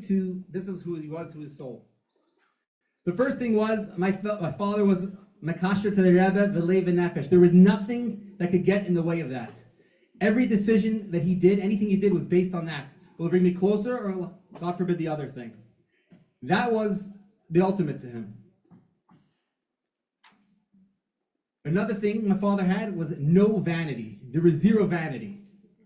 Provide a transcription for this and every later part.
to, this is who he was, who his soul. The first thing was, my father was makasher to the Rebbe, v'leiv nefesh. There was nothing that could get in the way of that. Every decision that he did, anything he did was based on that. Will it bring me closer, or God forbid the other thing? That was the ultimate to him. Another thing my father had was no vanity. There was zero vanity.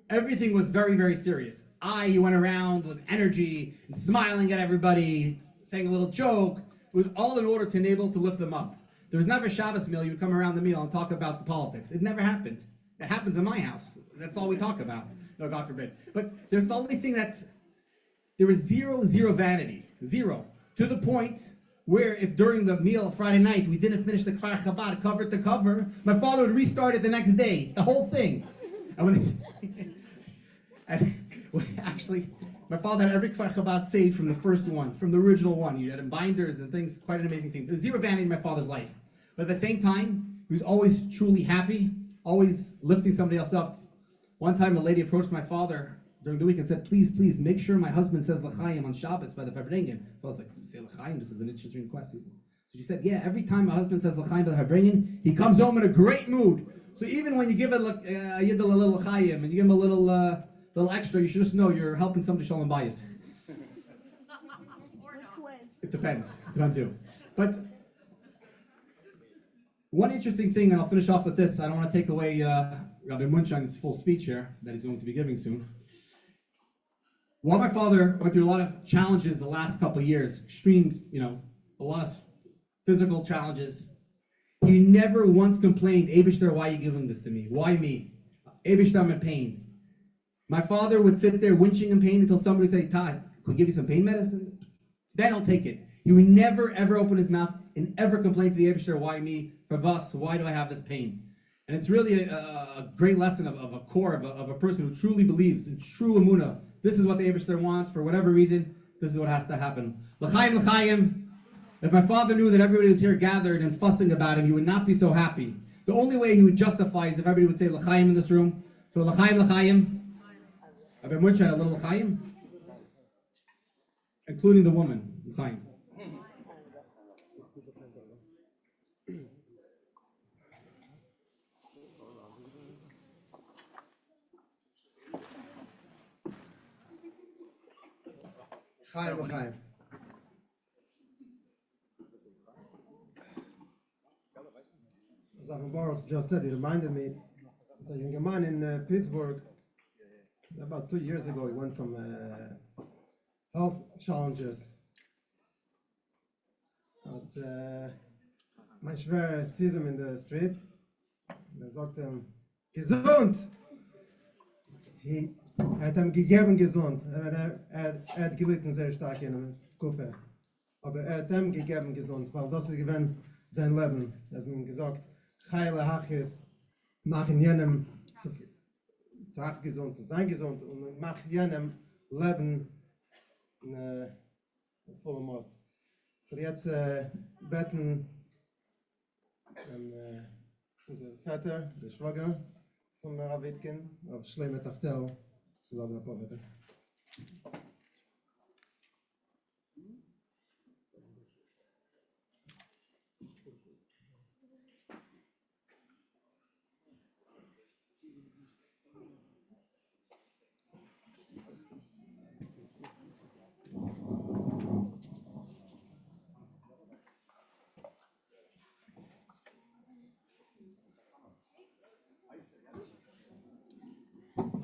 Everything was very, very serious. He went around with energy and smiling at everybody, saying a little joke. It was all in order to enable to lift them up. There was never a Shabbos meal. You would come around the meal and talk about the politics. It never happened. It happens in my house. That's all we talk about. No, God forbid. But there's the only thing there was zero vanity. Zero. To the point where if during the meal Friday night we didn't finish the Kfar Chabad cover to cover, my father would restart it the next day, the whole thing. Actually, my father had every Kfar Chabad saved from the first one, from the original one. You had in binders and things, quite an amazing thing. There's zero vanity in my father's life. But at the same time, he was always truly happy, always lifting somebody else up. One time a lady approached my father during the week and said, please, make sure my husband says l'chaim on Shabbos by the farbreng. I was like, say l'chaim? This is an interesting request. So she said, yeah, every time my husband says l'chaim by the farbreng, he comes home in a great mood. So even when you give it a little l'chaim and you give him a little extra, you should just know you're helping somebody shalom bayis. It depends. It depends who. But one interesting thing, and I'll finish off with this. I don't want to take away Rabbi Munshine's full speech here that he's going to be giving soon. While my father went through a lot of challenges the last couple of years, extreme, a lot of physical challenges, he never once complained, Eibishter, why are you giving this to me? Why me? Eibishter, I'm in pain. My father would sit there winching in pain until somebody would say, Todd, can we give you some pain medicine? Then I'll take it. He would never, ever open his mouth and ever complain to the Eibishter, why me? For us, why do I have this pain? And it's really a great lesson of a core, of a person who truly believes in true emunah. This is what the Eibishter wants. For whatever reason, this is what has to happen. L'chaim, l'chaim. If my father knew that everybody was here gathered and fussing about him, he would not be so happy. The only way he would justify is if everybody would say l'chaim in this room. So l'chaim, l'chaim. Rabbi Munch had a little l'chaim, including the woman, l'chaim. Chaim, l'chaim. As Rabbi Baruch just said, he reminded me, there's a young man in Pittsburgh, about 2 years ago, he went some health challenges. And mein Schwer sees him in the street, and sagt ihm, gesund! He hat ihm gegeben gesund, hat gelitten sehr stark in einem Kuffer. Aber hat ihm gegeben gesund, weil das ist gewesen sein Leben. Er hat ihm gesagt, Heile Hachis, machen jenem Tag gesund, sein gesund und macht jenem Leben in vollem Most. Und jetzt beten unser Vater, der Schwager von Rabbi Itkin, auf Schleime Tachtel, zu sagen, ein paar Worte.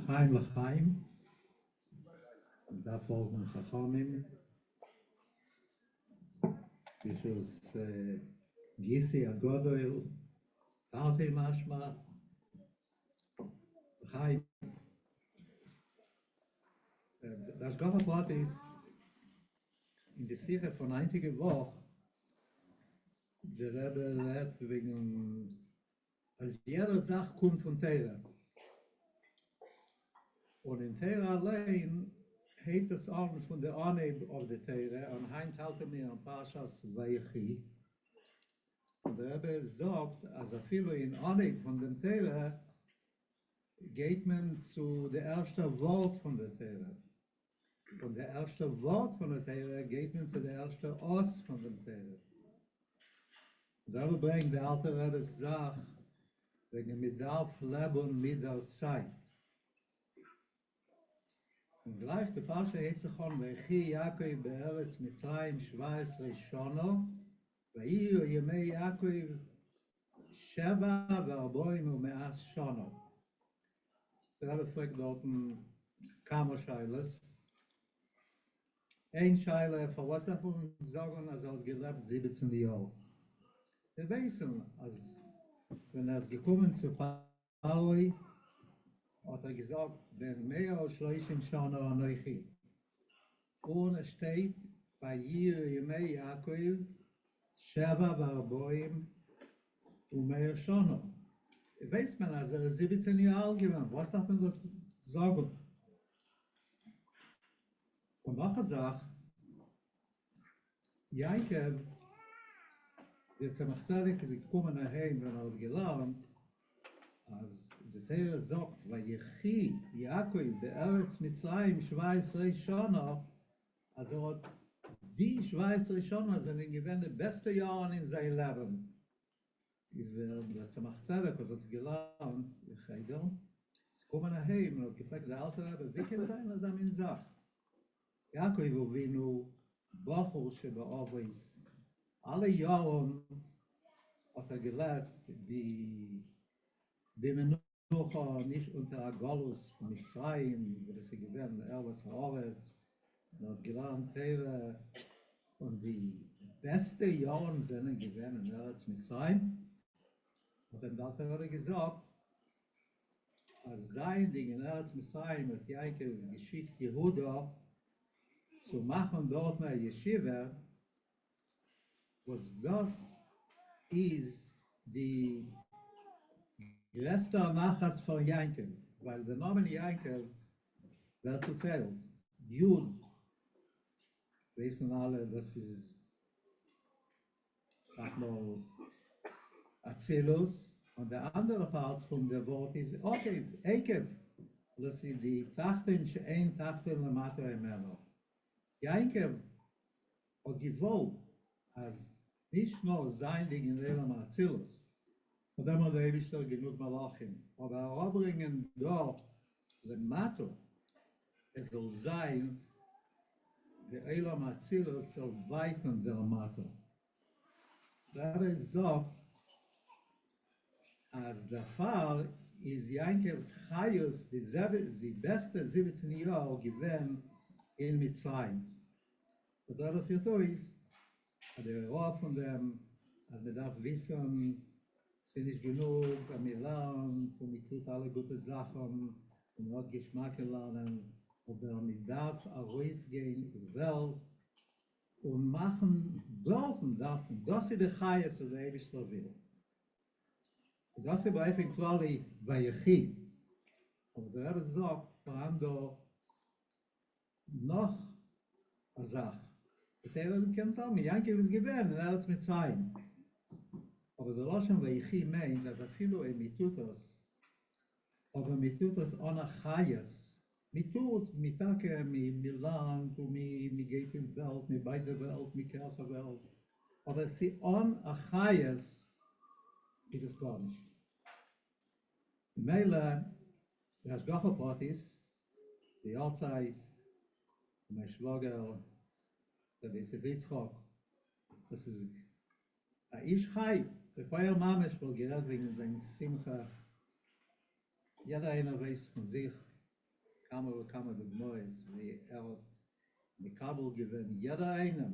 Chaim l'chaim, da folgen Chachamim, Bishus Gisi Agodol, Tarte Mashma, Chaim. Das ganze Wort ist in der Siche von einige Woche, der Rebbe lehrt wegen, als jede Sache kommt von Teres. Und in Teire allein heet es an von der Anheb auf der Teire, und Heinz halte mir an Parshas Vayechi. Und der Rebbe sagt, als viele in Anheb von dem Teire geht man zu der ersten Wort von der Teire. Und der erste Wort von der Teire geht nun zu der erste Os von dem Teire. Und da bringt der alte Rebbe Sach, wegen mit darf leben mit der Zeit. Und gleich der Pasche hebt sich an, Vechi Yaakov be'eretz Mitzrayim 17 Shono, Ve'iyu Yemei Yaakov 47 Shono. Der Rebbe fragt dort Kamer Scheiles. Ein Scheile, für was darf man sagen, als er gelebt 17 Jahre. Wir wissen, als wenn er gekommen zu Paroi, hat er gesagt, wenn mehr als 30 Jahre anochi. Und es steht, bei Yemei Yaakov, 47 Shono. Weiß man, als er 17 Jahre alt gewesen, was darf man das sagen? Und noch eine Sache, Jakob, der Tzemach-Tzadik ist gekommen nach Hause, wenn er gelernt, als der Teire sagt, Vayechi Yaakov be'eretz Mitzrayim 17 Shono, also die 17 Shono sind gewesen die besten Jahre in seinem Leben. Ist der Tzemach-Tzadik hat das gelernt, ist gekommen nach Hause und hat gefragt, der alte Rebbe, wie kann sein, dass er ihn sagt? Yaakov Avinu, Bachur שבאובייס, alle Jahren hat er gelebt, die Menucha nicht unter Agolus Mitzrayim, wo das gewesen, was Haaretz, und hat gelernt Teves, und die besten Jahre sind gewesen in Eretz Mitzrayim. Und dann hat er gesagt, als sein Ding in Eretz Mitzrayim hat Yaakov geschickt Yehuda zu machen dort eine Yeshiva, was das ist die größte Nachas von Yaakov, weil der Name Yaakov wird gefällt. Jud, wissen alle, das ist, sag mal, Azelus, und der andere Part von der Wort ist Ekev, das ist die Tachten, ein Tachten Lamata Emelo. Yaakov hat gewollt, als nicht nur sein Ding in Elam Atzilus, und dann hat der Eibischter genug Malachim, aber erbringen dort den Mato, es soll sein, der Elam Atzilus soll weiten der Mato. Da sagt, als der Fall ist Yaakovs Chayus die beste 17 Jahre gewesen in Mitzrayim. Was aber für ist, der Rohr von dem, als man darf wissen, es ist nicht genug, am lernen, und man tut alle gute Sachen, und man hat Geschmack lernen, aber man darf rausgehen in die Welt und machen, darf man, das ist der Chayes, was der Eibischter will. Und das ist bei Eifenklali Vayechi. Und der Rebbe sagt, vor allem da noch eine Sache. Der Rebbe kennt auch, Yaakov ist gewähnt, und hat es mit Zeit. Aber der Loschen Vayechi meint, dass viele mit tut das, aber mit tut das ohne Chayes. Mit tut, mit Tage, mit Land, mit geht in die Welt, mit bei der Welt, mit Kirche Welt. Aber sie ohne Chayes geht es gar nicht. Meile, der Schgacherpartys, die Yartzait, mein Schwager, Rabbi Yosef Yitzchak, das ist ein Ischchai, der Feier Mamesh, wo gerät wegen seiner Simcha. Jeder einer weiß von sich, kam Dugmois, wie hat mit Kabel gewinnt, jeder einer,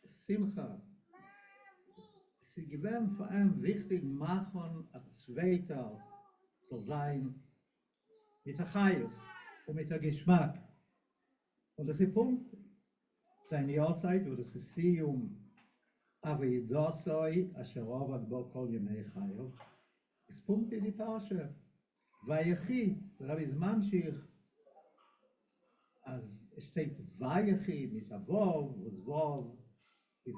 Simcha, sie gewinnt vor allem wichtig machen, als Zweiter soll sein, mit der Chayes und mit der Geschmack. Und das ist der Punkt, seine Yartzait, wo das ist Avidosoi, asher ovad bo kol yemei chayo. Es Punkt in die Parche. Vayechi, Rabbi ist Mamshich, als es steht Vayechi mit Avov, was Vov ist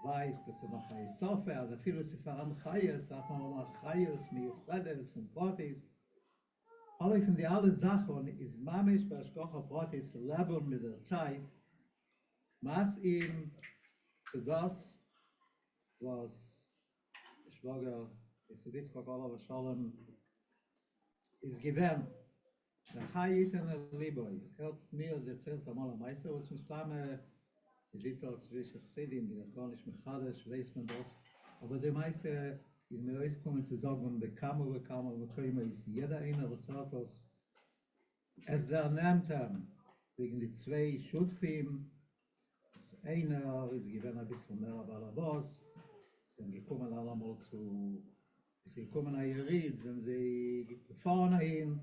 weiß, dass noch eine Sofe, also viele sie fahren Chayes, darf man auch Chayes, Miuchedes und Potis. alle von die alle Sachen ist mamisch bei Schkocha Pratis Leben mit der Zeit, was ihm zu das, was Schwager Yitzchak Shalom ist gewähnt. Der Chayit in der Liebe, hört mir erzählt einmal am Meister, was Muslime sieht als zwischen Chassidim, die gar nicht mehr Chadash, weiß man das. Aber der Meister ist mir rausgekommen zu sagen, bekam, ist jeder einer, was sagt das. Es der nimmt wegen die zwei Schutfim, das eine ist gewähnt ein bisschen mehr aber der Boss, sind gekommen allemal sie kommen nach Jerid, sind sie gefahren dahin,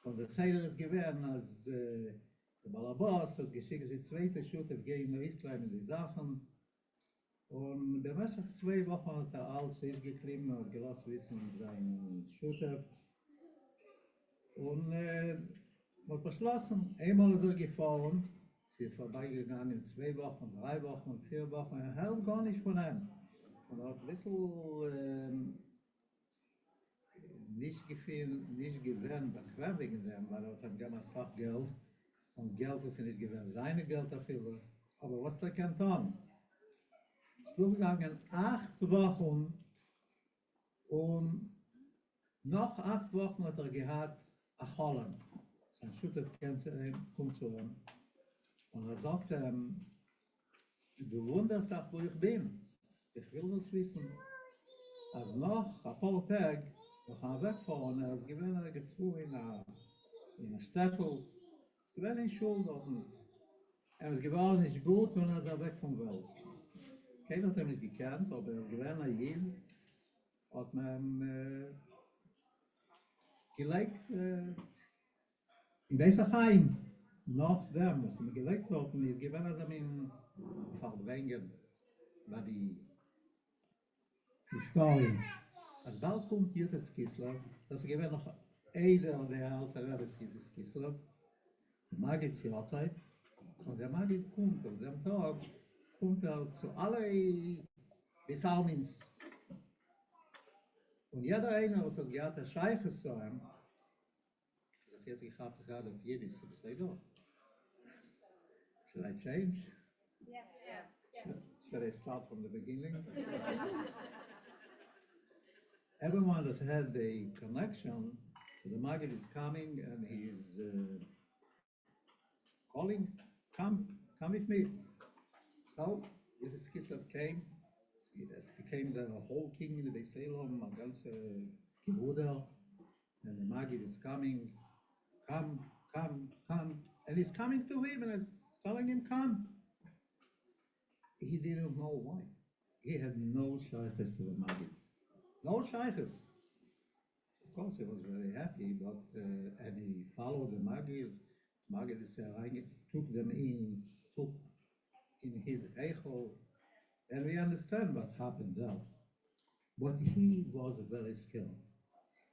und der Seiler ist gewähnt, als der Balabas hat geschickt die zweite Schutf gegen Israel mit den Sachen. Und bemäßig 2 Wochen hat alles geklimmt und gelassen wissen sein Schutf. Und hat beschlossen, einmal ist gefahren, sie ist vorbeigegangen in 2 Wochen, 3 Wochen, 4 Wochen, hält gar nicht von ihm. Und hat ein bisschen nicht gewähnt, bequem wegen dem, weil er hat gerne Sachgeld. Und Geld ist nicht gewähnt, seine Geld dafür. Aber was der kann tun? Es ist gegangen 8 Wochen und nach 8 Wochen hat er gehabt, Acholem. Sein Schütter kommt zu ihm. Und er sagt ihm, du wunderst auch, wo ich bin. Ich will das wissen. Als noch ein paar Tage, noch ein wegfahren, er ist gewähnt, gezwungen in einer Städtel. Es gewähnt in Schulden. Er ist geworden nicht gut und er ist weg vom Welt. Keiner hat ihn nicht gekannt, aber er ist gewähnt ein Jid. Hat man gelegt in Beisachheim. Nach dem, was man gelegt hat, und ist gewähnt, als er ihn farbrengen bei die Historien. Als bald kommt Jütes Kissler, das ist gewähnt noch einer der alte Rebbe Jütes Kissler, Magid Yartzait, und der Magid kommt, auf dem Tag kommt zu alle Besalmins. Und jeder einer, was hat gehabt, der Scheiches zu ihm, sagt jetzt, ich habe gerade auf Jiddisch, so das sei doch. Should I change? Yeah. Should I start from the beginning? Everyone that had a connection to the Magid is coming and he is calling, come with me. So, this Kislev came, it became the whole king in the Beiselom, a ganze Kibuder, and the Magid is coming, come, and he's coming to him and is telling him, come. He didn't know why. He had no shliach to the Magid. No shliach. Of course, he was very happy, but and he followed the Magid. Magid is took them in, took in his Hershel, and we understand what happened there. But he was very scared.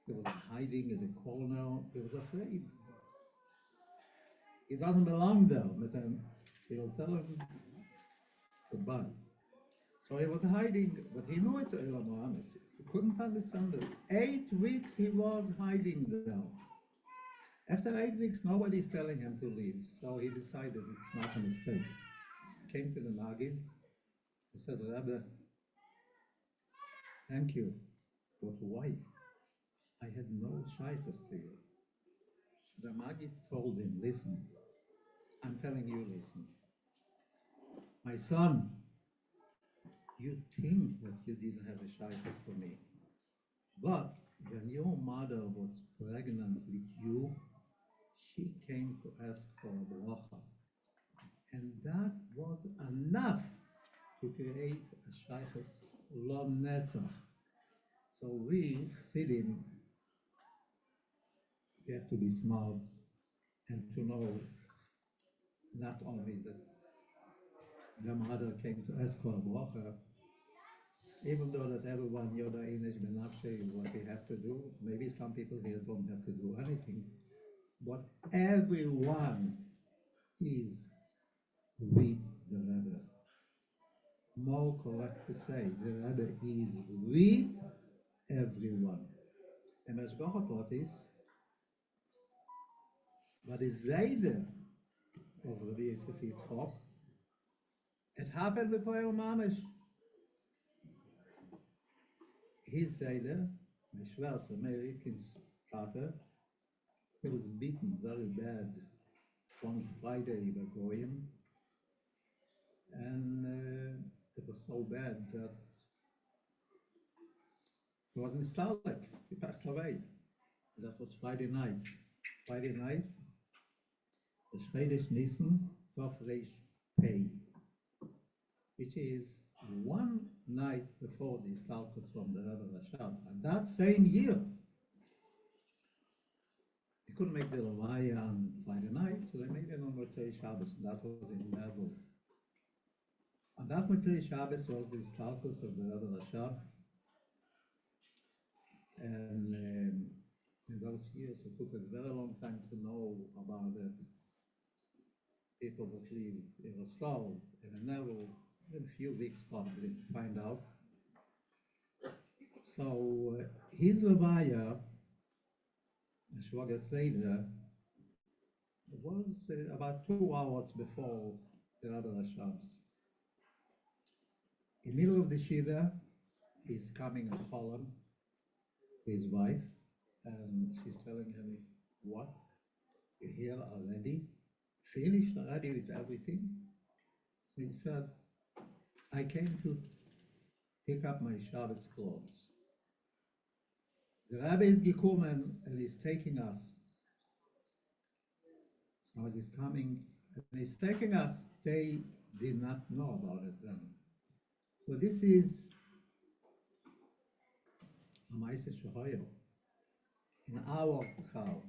He was hiding in the corner. He was afraid. He doesn't belong there. But he will tell him goodbye. So he was hiding, but he knew it's Elam Mohammed. He couldn't understand it. 8 weeks he was hiding there. After 8 weeks, nobody's telling him to leave. So he decided it's not a mistake. Came to the Magid. He said, Rebbe, thank you. But why? I had no shaykhs to you. So the Magid told him, listen, I'm telling you, listen. My son, you think that you didn't have a shaykhs for me. But when your mother was pregnant with you, she came to ask for a bracha. And that was enough to create a shaykhs lo netzach. So we, Chassidim, we have to be smart and to know not only that the mother came to ask for a bracha, even though that everyone yoda Inish benafshe what they have to do, maybe some people here don't have to do anything, but everyone is with the Rebbe. More correct to say, the Rebbe is with everyone. And as Gochapotis, but the Seide of Rabbi Yosef Yitzchak, it happened with Kollel Mamish. His Seide, my Schwester, Meir Itkin's Pfeffer, he was beaten very bad one Friday by Goyim, and it was so bad that he was in Starlight. He passed away. That was Friday night. Friday night, the Schwedish Nissen Pfeffer Pay, which is one night before the Stalkers from the Rebbe Rashab. And that same year, they couldn't make the Levaya on Friday night, so they made it on Motzei Shabbos, and that was in Neville. And that Motzei Shabbos was the Stalkers of the Rebbe Rashab. And in those years, it took a very long time to know about it. People would leave in a stall, in a Neville, in a few weeks probably to find out. So his Levaya, Shwager Seder, was about 2 hours before the Rebbe Rashab's. In the middle of the Shiva, he's coming in Holland to his wife, and she's telling him, what? You're here already? Finished already with everything? So he said, I came to pick up my Shabbos clothes. The Rebbe is gekommen and he's taking us. So he's coming and he's taking us. They did not know about it then. So this is a Maise Shohoyo in our cow.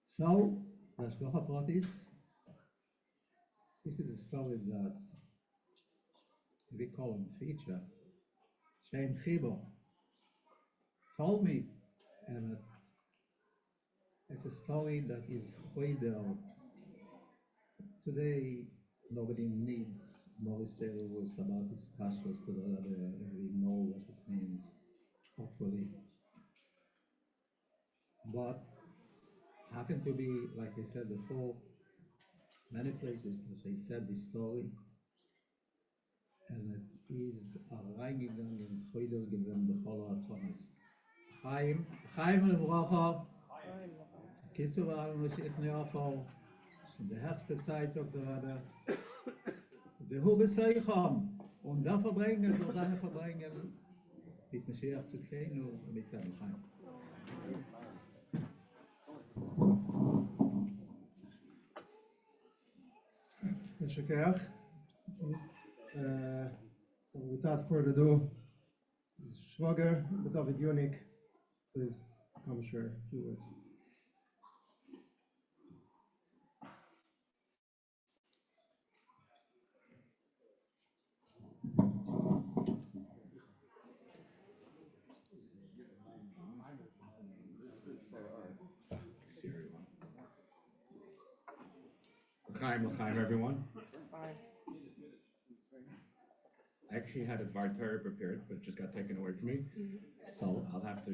So, das Gochapot is, this is a story that we call him feature. Shane Chibo told me, and it's a story that is choidel. Today, nobody needs Morris Rules about his kashrus to the Rebbe, and we know what it means, hopefully. But happened to be, like I said before, many places that they said this story, and it is reingegangen in choidel gewinn b'chol ha'atzonos. Chaim Levracha, Kitzu v'Aaron Moshiach Ne'afo, in der herrste Zeit of the Rebbe, Vehu b'Seicham, und da verbringen, so seine verbringen, mit Mashiach Tzidkeinu, mit Herrn Chaim. Shekach. So without further ado, Schwager, David Yunik, please come share a few words. L'chaim, everyone. I actually had a Dvar Torah prepared, but it just got taken away from me. So I'll have to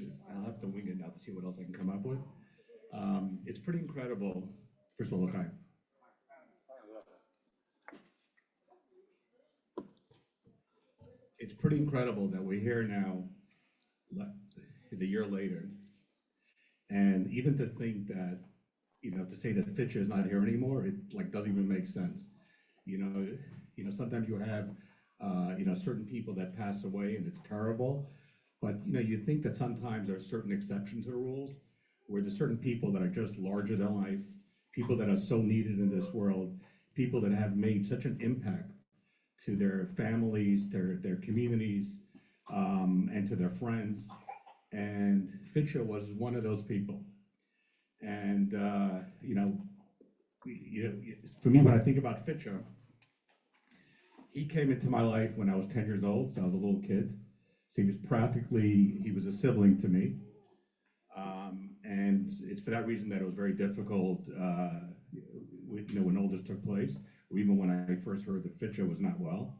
wing it now to see what else I can come up with. It's pretty incredible. First of all, L'chaim. It's pretty incredible that we're here now, a year later, and even to think that, to say that Fitcher is not here anymore, it doesn't even make sense. Sometimes you have, certain people that pass away and it's terrible, but you think that sometimes there are certain exceptions to the rules, where there's certain people that are just larger than life, people that are so needed in this world, people that have made such an impact to their families, their communities, and to their friends. And Fitcher was one of those people. And, for me, when I think about Fitcher, he came into my life when I was 10 years old, so I was a little kid. So he was a sibling to me. And it's for that reason that it was very difficult, when all this took place, or even when I first heard that Fitcher was not well.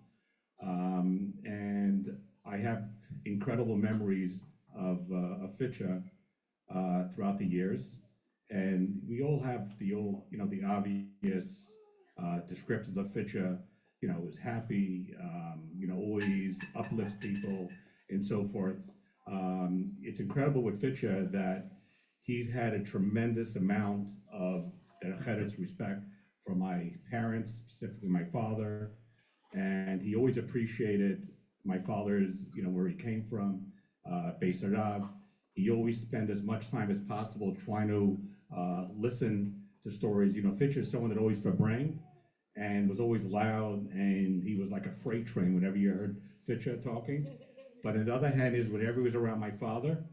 And I have incredible memories of Fitcher throughout the years. And we all have the obvious descriptions of Fitcha, is happy, always uplifts people and so forth. It's incredible with Fitcha that he's had a tremendous amount of respect from my parents, specifically my father, and he always appreciated my father's, where he came from, Beis Harav. He always spent as much time as possible trying to listen to stories. Fitch is someone that always farbreng and was always loud, and he was like a freight train whenever you heard Fitcha talking. But on the other hand is whenever he was around my father,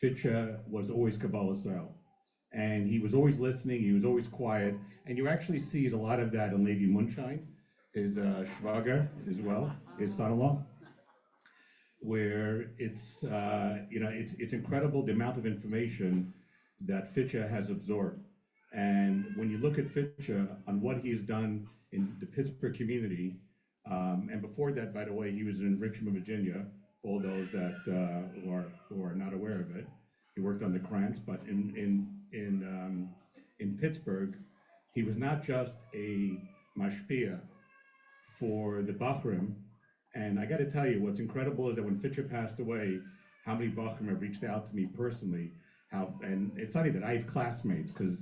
Fitcha was always Kabbalah style. And he was always listening, he was always quiet. And you actually see a lot of that in Levi Munshine, his shvager as well, his son-in-law, where it's incredible the amount of information that Fitcha has absorbed. And when you look at Fitcha on what he has done in the Pittsburgh community, and before that, by the way, he was in Richmond, Virginia, for all those that who are not aware of it. He worked on the Krantz, but in Pittsburgh, he was not just a mashpia for the Bachrim. And I got to tell you, what's incredible is that when Fitcha passed away, how many Bachrim have reached out to me personally. And it's funny that I have classmates who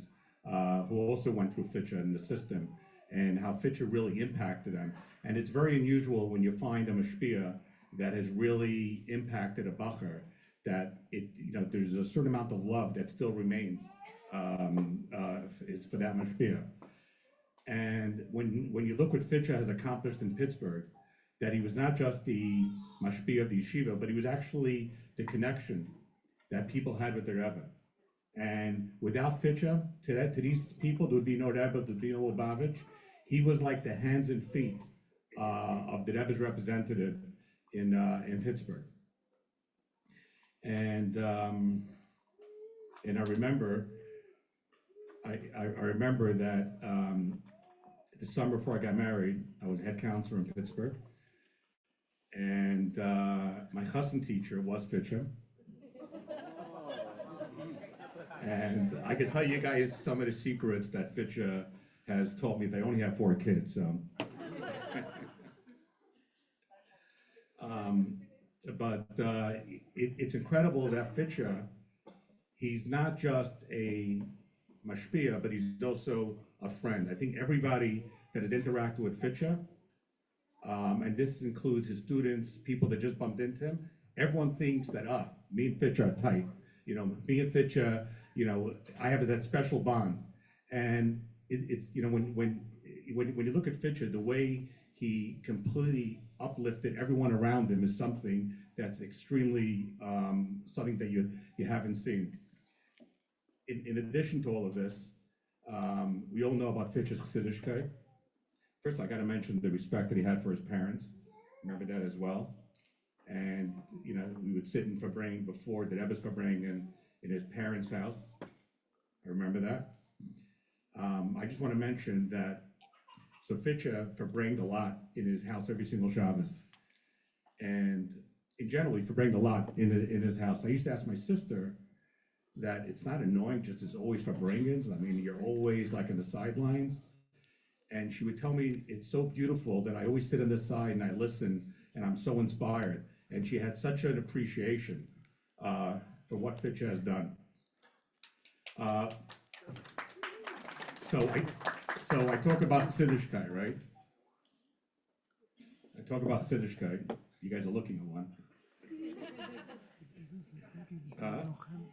also went through Fitcha in the system, and how Fitcha really impacted them. And it's very unusual when you find a mashpia that has really impacted a Bacher, that there's a certain amount of love that still remains. It's for that mashpia. And when you look what Fitcha has accomplished in Pittsburgh, that he was not just the mashpia of the yeshiva, but he was actually the connection that people had with their Rebbe. And without Fitcha, to these people, there would be no Rebbe, there would be no Lubavitch. He was like the hands and feet of the Rebbe's representative in Pittsburgh. And I remember that the summer before I got married, I was head counselor in Pittsburgh, and my chassan teacher was Fitcha. And I can tell you guys some of the secrets that Fitcha has taught me. They only have 4 kids, so. It's incredible that Fitcha, he's not just a mashpia, but he's also a friend. I think everybody that has interacted with Fitcha, and this includes his students, people that just bumped into him, everyone thinks that, me and Fitcha are tight. Me and Fitcha, I have that special bond. And it's when you look at Fitcha, the way he completely uplifted everyone around him is something that's extremely, something that you haven't seen. In addition to all of this, we all know about Fitcha's Chassidishkeit. First, I got to mention the respect that he had for his parents. Remember that as well. And we would sit in farbreng before the Rebbe's farbreng in his parents' house. I remember that. I just want to mention that, so Fitcha farbrenged a lot in his house every single Shabbos. And in general, he farbrenged a lot in his house. I used to ask my sister that it's not annoying just as always farbrengans. I mean, you're always like in the sidelines. And she would tell me it's so beautiful that I always sit on the side and I listen, and I'm so inspired. And she had such an appreciation for what Fitcha has done. So I talk about Chassidishkeit, right? I talk about Chassidishkeit. You guys are looking at one.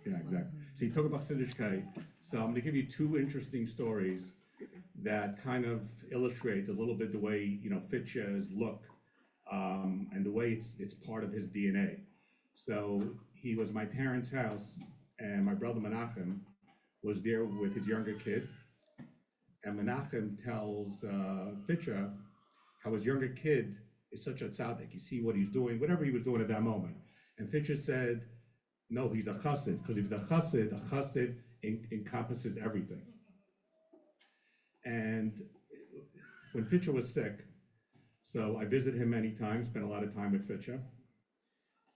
Yeah, exactly. So you talk about Chassidishkeit. So I'm going to give you 2 interesting stories that kind of illustrate a little bit the way Fitcha's look, and the way it's part of his DNA. So he was my parents' house, and my brother Menachem was there with his younger kid. And Menachem tells Fitcha how his younger kid is such a tzaddik. You see what he's doing, whatever he was doing at that moment. And Fitcha said, no, he's a chassid, because if he's a chassid encompasses everything. And when Fitcha was sick, so I visited him many times, spent a lot of time with Fitcha,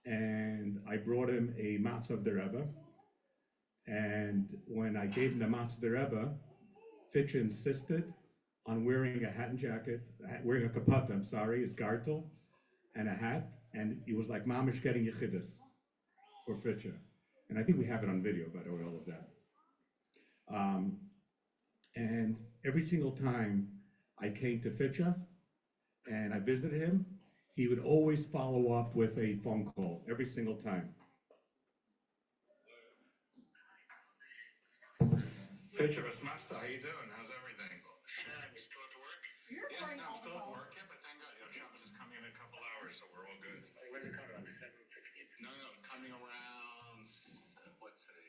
and I brought him a matzah of the Rebbe, And when I gave him the matzah to Rebbe, Fitch insisted on wearing a hat and jacket, wearing a kapata, his gartel, and a hat, and he was like mamish getting yechidus for Fitcher. And I think we have it on video, by the way, all of that. And every single time I came to Fitcher and I visited him, he would always follow up with a phone call, every single time. Fitcher, Master, how you doing? How's everything? You still at work? Yeah, no, I'm still at work, yeah, but thank God, Shabbos is coming in a couple hours, so we're all good. When's it coming on? 7:15? No, coming around, what's today?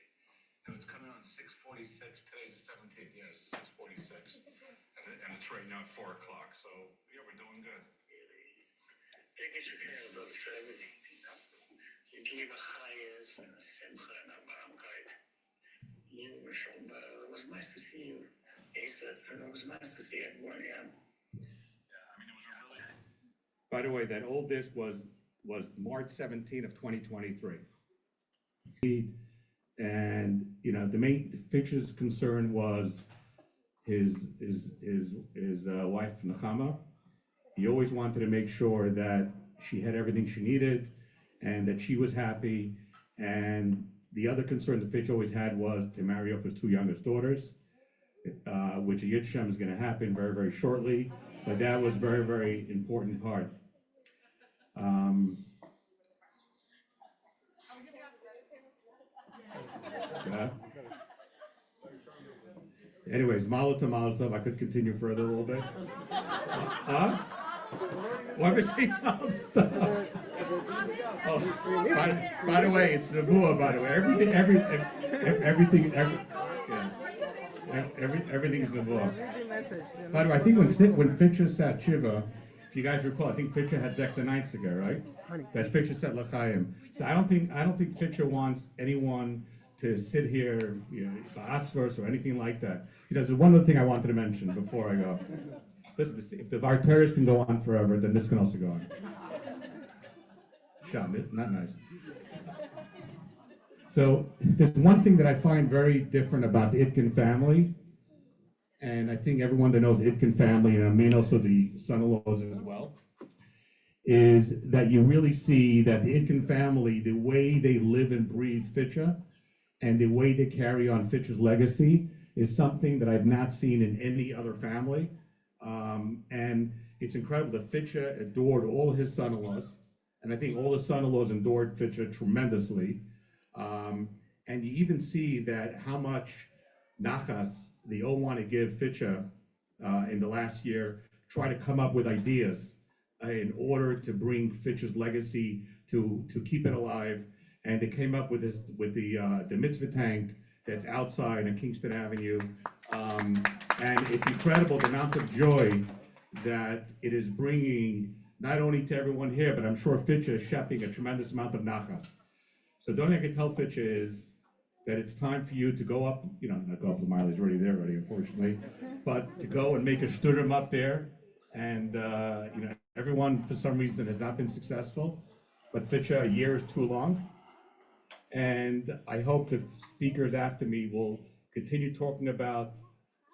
No, it's coming on 6:46, today's the 17th, yes, 6:46. And it's right now at 4 o'clock, so, yeah, we're doing good. Biggest you can do for everything, you know? You give a chayas and a simcha and a bamkeit. It was nice to see you. It was nice to see everyone, yeah. Yeah, I mean, it was a really... By the way, that oldest was March 17 of 2023. And, the main Fitch's concern was his wife, Nechama. He always wanted to make sure that she had everything she needed and that she was happy. And the other concern that Fitch always had was to marry off his two youngest daughters, which Yitzchak is going to happen very, very shortly. But that was very, very important part. Anyways, Mazel tov. I could continue further a little bit. Huh? What was he? Oh, by the way, it's Nevuah. By the way, everything's Nevuah. By the way, I think when Fitcher sat Shiva, if you guys recall, I think Fitcher had Zexa nights ago, right? That Fitcher sat L'chaim. So I don't think Fitcher wants anyone to sit here, ba'atzvos or anything like that. There's one other thing I wanted to mention before I go. Listen, if the Varteris can go on forever, then this can also go on. Not nice. So there's one thing that I find very different about the Itkin family, and I think everyone that knows the Itkin family, and I mean also the son-in-laws as well, is that you really see that the Itkin family, the way they live and breathe Fitcha, and the way they carry on Fitch's legacy is something that I've not seen in any other family. And it's incredible that Fitcha adored all his son-in-laws, and I think all the son-in-laws adored Fitcha tremendously. And you even see that how much nachas they all want to give Fitcha in the last year, try to come up with ideas in order to bring Fitch's legacy to keep it alive. And they came up with the mitzvah tank that's outside on Kingston Avenue. And it's incredible the amount of joy that it is bringing, not only to everyone here, but I'm sure Fitcha is shepherding a tremendous amount of nachas. So the only thing I can tell Fitcha is that it's time for you to go up, not go up, the mileage already there already, unfortunately, but to go and make a studim up there. And, everyone for some reason has not been successful, but Fitcha, a year is too long. And I hope the speakers after me will continue talking about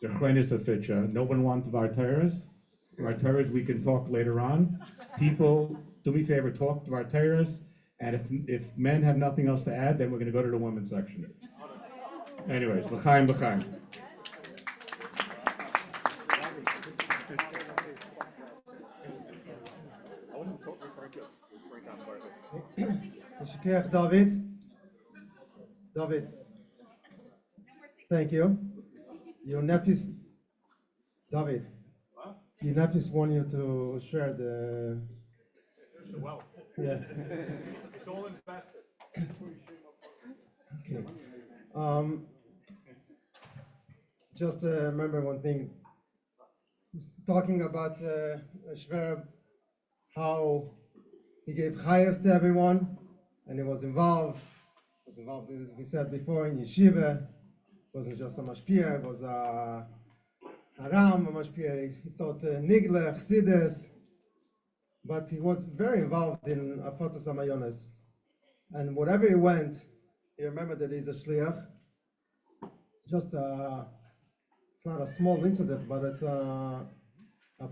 the chrenis of Fitcha. No one wants Varteras. Varteras we can talk later on. People, do me a favor, talk to Varteras. And if men have nothing else to add, then we're going to go to the women's section. Anyways, l'chaim, l'chaim. Meshikach David, thank you. Your nephews, David, your nephews want you to share the... Well, yeah. it's all invested. Okay. Just remember one thing. Talking about Shver, how he gave chayas to everyone, and he was involved, as we said before, in yeshiva. It wasn't just a mashpia, it was a haram, a mashpia. He taught nigle, chassidus, but he was very involved in afotzas hamayones. And wherever he went, he remembered that he's a shliach, just it's not a small incident, but it's a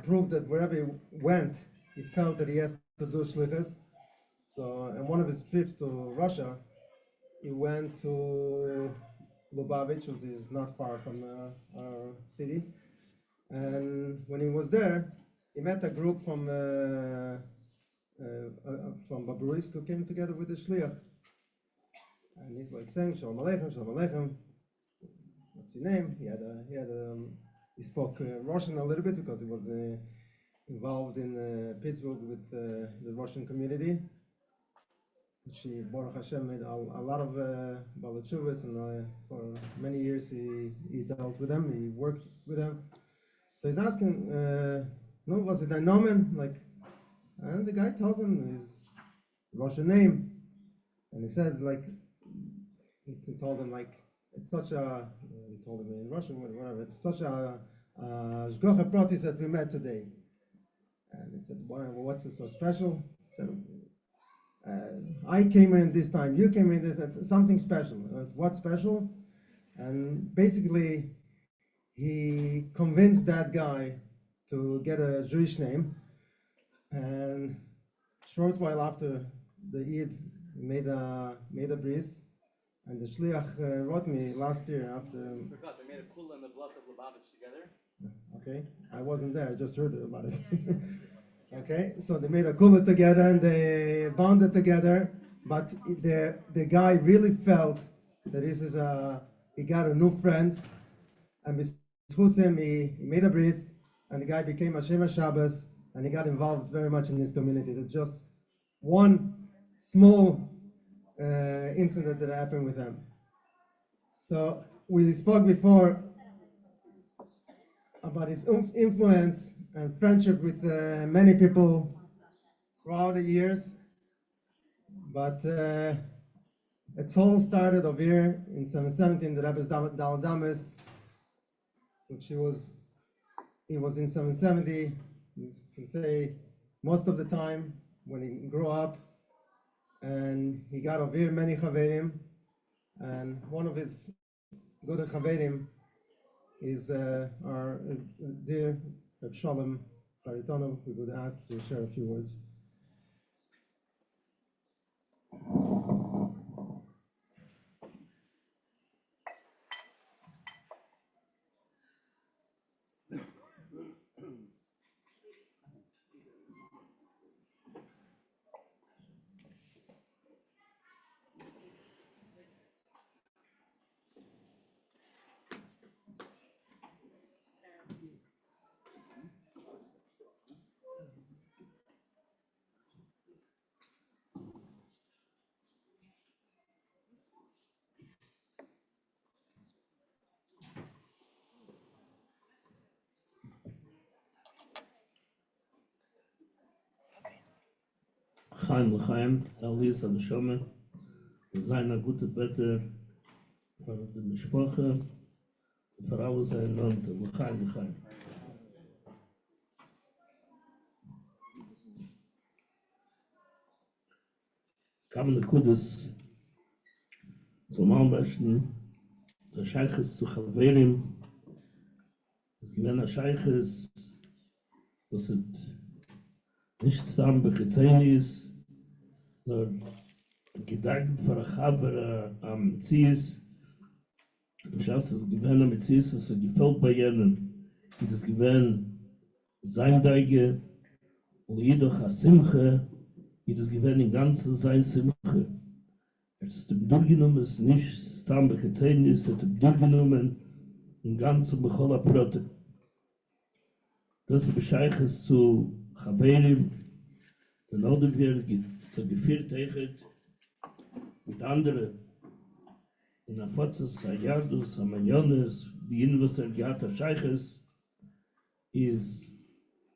proof that wherever he went, he felt that he has to do shlichus. So, in one of his trips to Russia, he went to Lubavitch, which is not far from our city. And when he was there, he met a group from Babruisk who came together with the shliach. And he's like saying, Shalom Aleichem, Shalom Aleichem. What's your name? He spoke Russian a little bit because he was involved in Pittsburgh with the Russian community. She, Baruch Hashem, made a lot of balachuvas, and for many years he dealt with them, he worked with them. So he's asking, no, was it a nomen? Like, and the guy tells him his Russian name, and he said, like, he told him, like, it's such a, he told him in Russian, whatever, it's such a shgocha pratis that we met today. And he said, what's it so special? He said, I came in this time, you came in this, it's something special. What's special? And basically, he convinced that guy to get a Jewish name. And short while after the Eid, he made a bris. And the shliach wrote me last year after. I forgot, they made a kula in the block of Lubavitch together. Okay, I wasn't there, I just heard about it. Okay, so they made a kula together and they bonded together, but the guy really felt that this is he got a new friend, and with him he made a bris, and the guy became a Shema Shabbos, and he got involved very much in this community. That's just one small incident that happened with him. So we spoke before about his influence and friendship with many people throughout the years, but it's all started over here in 717, the Rebbe's Dal Damas, which he was in 770, you can say most of the time when he grew up, and he got over here many chaverim, and one of his good chaverim is our dear Reb Shalom Charitonov, we would ask to share a few words. Chaim L'chaim, Elis an Shome, seine gute Bette für die Mishpacha, für alle seine Land, L'chaim, L'chaim. Kamen die Kudus zum Albesten, der Scheiches zu Chalverim, es gewinnt ein Scheiches, was es nicht stam bechitzeinis, nur gedanken für ein Chaver am Zies. Ich weiß, es gewinnt am Zies, es gefällt bei jenen, und es gewinnt sein Deige, und jedoch a Simche, und es gewinnt in ganzen sein Simche. Es ist durchgenommen, es ist nicht stam bechitzeinis, es ist durchgenommen in ganzen Bechola Prote. Das ist Bescheiches zu Chaverim, der Nordewir so geführt mit anderen in der Fotzes, Ayardus, Amanyones, die Universal Gata Scheiches, ist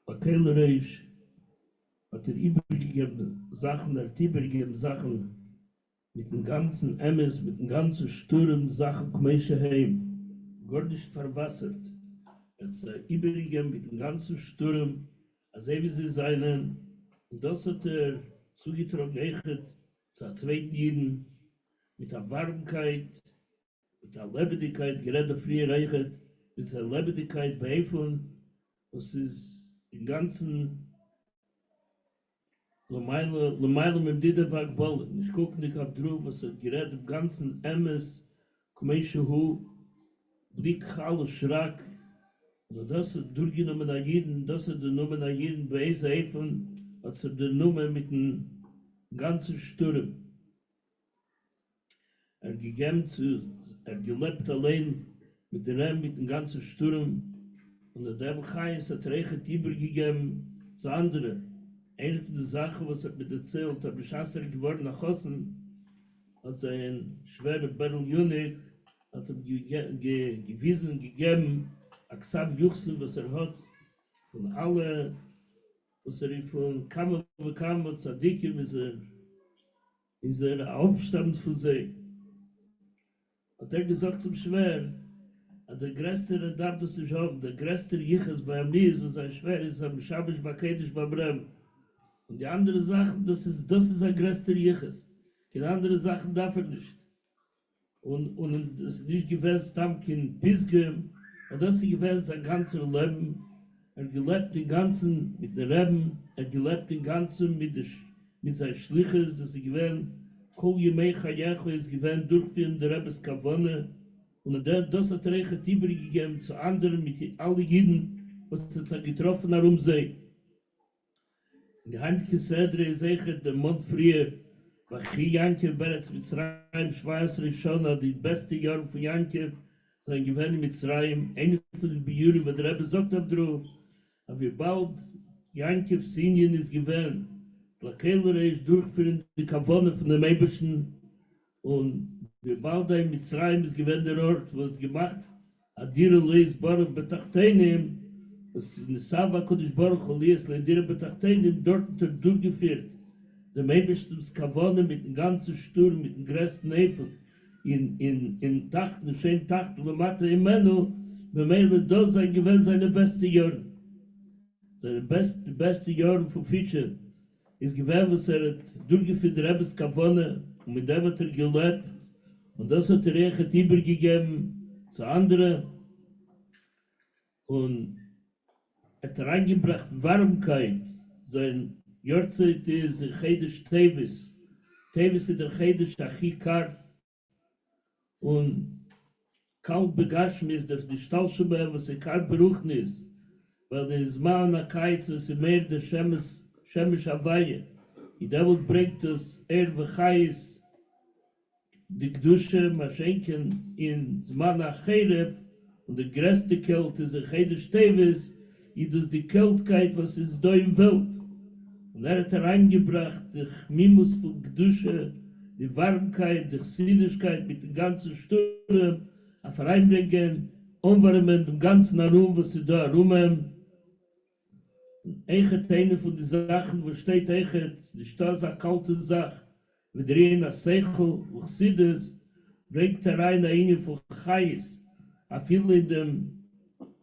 Akelreisch, hat übergegeben Sachen, übergegeben Sachen mit dem ganzen Emes, mit dem ganzen Sturm, Sachen, Kmeische Heim, gar nicht verwassert. Jetzt übergegeben mit dem ganzen Sturm, als wie sie seinen, und das hat zugetragen zu zweiten Jeden, mit der Warmkeit, mit der Lebendigkeit, gerade früher reichert, mit der Lebendigkeit bei Eifon, was ist im Ganzen, Lamaila mit Didavak Bollen. Ich gucke nicht auf drauf, was gerade im Ganzen Emes, Kumeshehu, Blick, Chal, Schrak, und das ist durchgenommen an jeden, das ist der Nummer an jeden bei Eifon, als der Nummer mit dem ganzen Sturm. Gelebt allein mit dem ganzen Sturm. Und der Bechais hat Reichet übergegeben zu anderen. Eine von den Sachen, was mit erzählt, der Beschasser geworden nach Hossen, hat ein schwerer Berl-Junik, hat gewiesen, gegeben, Aksav Juchsen, was hat, von alle, was von Kammer und Tzadikim, ist Aufstand von sich. Hat gesagt zum Schwer, der größte darf das nicht haben, der größte Jiches bei ihm ist, was ein Schwer ist, am Schabisch, Baketisch, Babrem. Und die andere Sachen, das ist ein größter Jiches. Keine andere Sachen darf nicht. Und es ist nicht gewesen, Stammkin, Pisgem, und das ist gewesen sein ganzes Leben. Gelebt den ganzen mit den Rebbe, gelebt den ganzen mit seinen Schliches, das ist gewesen, Kol Yemei Chayecho ist gewesen, durchführen der Rebbes Kavone, und das hat Reichet übergegeben zu anderen, mit allen Jiden, was es getroffen hat, sie. In der Handike Sedre ist der Mond früher, Vachi Yankev Eretz Mitzrayim, Schweiß Rishona, die beste Jahre von Yankev, sein gewesen in Mitzrayim, eine von den Bejuren, wo der Rebbe sagt auf drauf, aber wie bald Yankev Sinien ist gewesen, der Keller ist durchführend die Kavone von dem Eberschen, und wie bald ein Mitzrayim ist gewesen der Ort, wo es gemacht hat, Dira Leis Baruch Betachteinem, das in der Sava Kodesh Baruch Olias, Dira Betachteinem, dort durchgeführt. Der Eberschen ist Kavone mit dem ganzen Sturm, mit dem größten Eifel, in Tacht, in schönen Tacht, Lamata Imenu, bemeile das sein gewesen seine beste Jahre. Seine beste Jahre von Fischer ist gewesen, was hat durchgeführt der Rebbes Kavone, und mit dem hat gelebt, und das hat Reichet übergegeben zu anderen, und hat reingebracht Warmkeit, sein Yartzait ist der Chedesh Teves. Teves ist der Chedesh Achikar, und kalt begashmi ist der Stalschube, was kalt beruchten ist, weil der Zman Akaiz ist mehr der Shemesh Avaye. Die Devil bringt das Vachais, die Gdusche, Maschenken in Zman Acherev, und der größte Kälte ist der Chedesh Teves, das die Kältkeit, was ist da im Welt. Und hat reingebracht, die Mimus von Gdusche, die Warmkeit, die Chassidishkeit mit dem ganzen Sturm, auf reinbringen, umwärmen dem ganzen Arum, was sie da rummen. Eichet eine von den Sachen, wo steht Eichet, die Stadt eine kalte Sache, mit rein a Seichel, wo Chassidus, bringt rein eine von Chais, a viel in dem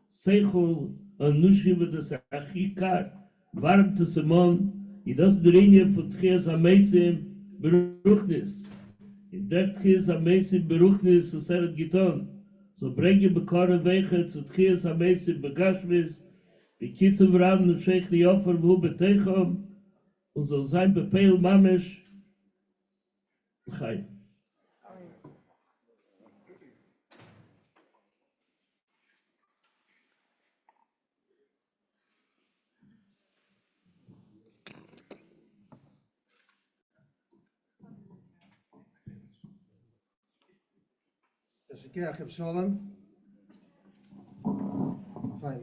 Seichel, und Nushiva das Achikar, warmt es am Mann, und das ist die Linie von Tchias Ameisim, Beruchnis. In der Tchias Ameisim Beruchnis, was hat getan. So bringe bekare Wege zu Tchias Ameisim Begashmis, wie Kitzel Vran und Sheikh Liofer, wo Beteicham, und soll sein Bepeil Mamesh, Chai. Shliach Hershel. Fein.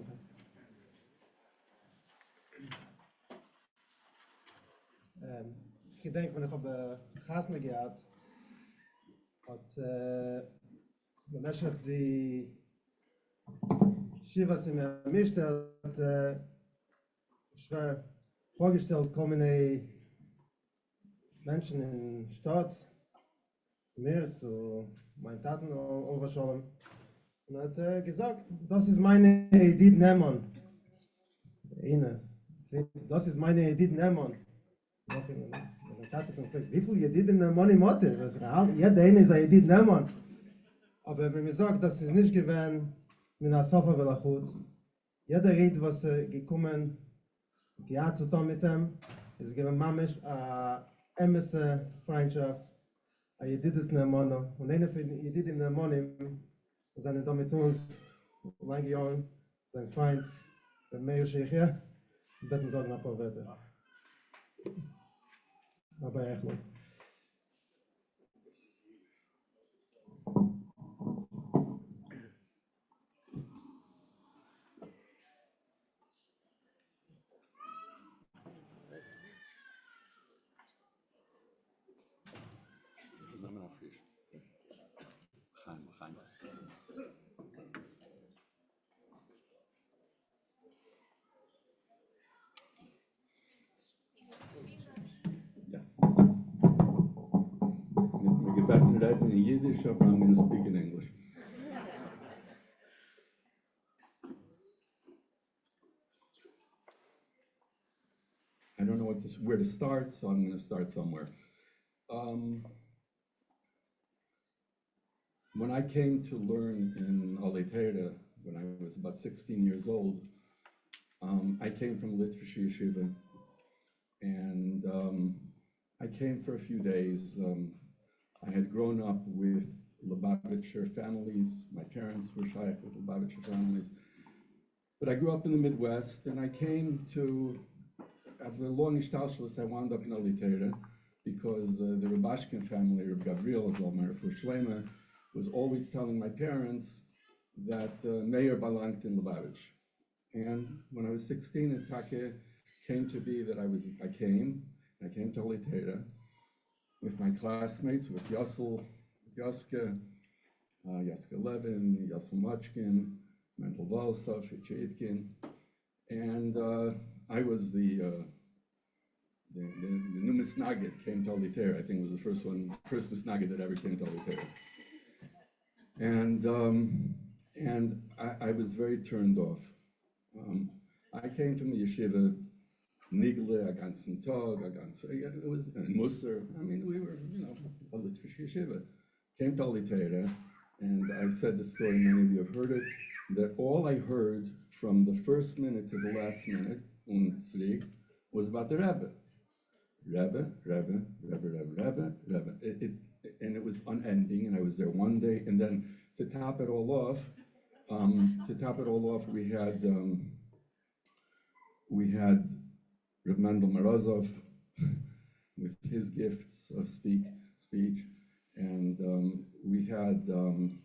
Ich denke, wenn ich habe Gasne gehabt, hat bemächtigt die Shivas in der Mischte, hat schwer vorgestellt, kommen Menschen in die Stadt, mir zu meinen Taten überschauen. Und hat gesagt, das ist meine Edith Nehmann. Das ist meine Edith Nehmann. Meine Tate hat gesagt, wie viel Edith Nehmann im Motte? Jeder eine ist eine Edith Nehmann. Aber wenn man sagt, dass es nicht gewesen mit einer Sofa will Chutz, jeder redet, was gekommen, die hat zu tun mit ihm, es gibt mamisch eine emesse Freundschaft, a Jedidus Ne'amana, und einer von Jedidim Ne'amanim, seine da mit uns, lange Jahre, sein Freund, der Meir Sheikhia, und das sagen ein paar Wörter. Aber echt nicht. We get back to that in Yiddish, or I'm going to speak in English. I don't know where to start, so I'm going to start somewhere. When I came to learn in Aleteira, when I was about 16 years old, I came from Litvish Yeshiva, and I came for a few days. I had grown up with Lubavitcher families. My parents were shliach with Lubavitcher families. But I grew up in the Midwest, and I came to, after a long ishtalshelus, I wound up in Aleteira, because the Rubashkin family, Reb Gabriel, for Shlema, was always telling my parents that Meir belonged in Lubavitch. And when I was 16, it came to be that I came to Aleteira with my classmates, with Yossel, Yoska Levin, Yossel Machkin, Mental Volsov, Itkin, and I was the new misnagid came to Aleteira. I think it was the first misnagid that ever came to Aleteira. And I was very turned off. I came from the yeshiva, Nigle, a ganzen Tag, it was Musser. I mean, we were, a Litvish yeshiva. Came to Aleteira, and I've said the story, many of you have heard it, that all I heard from the first minute to the last minute, was about the Rebbe. Rebbe. And it was unending, and I was there one day, and then to top it all off, we had Reb Mendel Morozov with his gifts of speech, and we had, I'm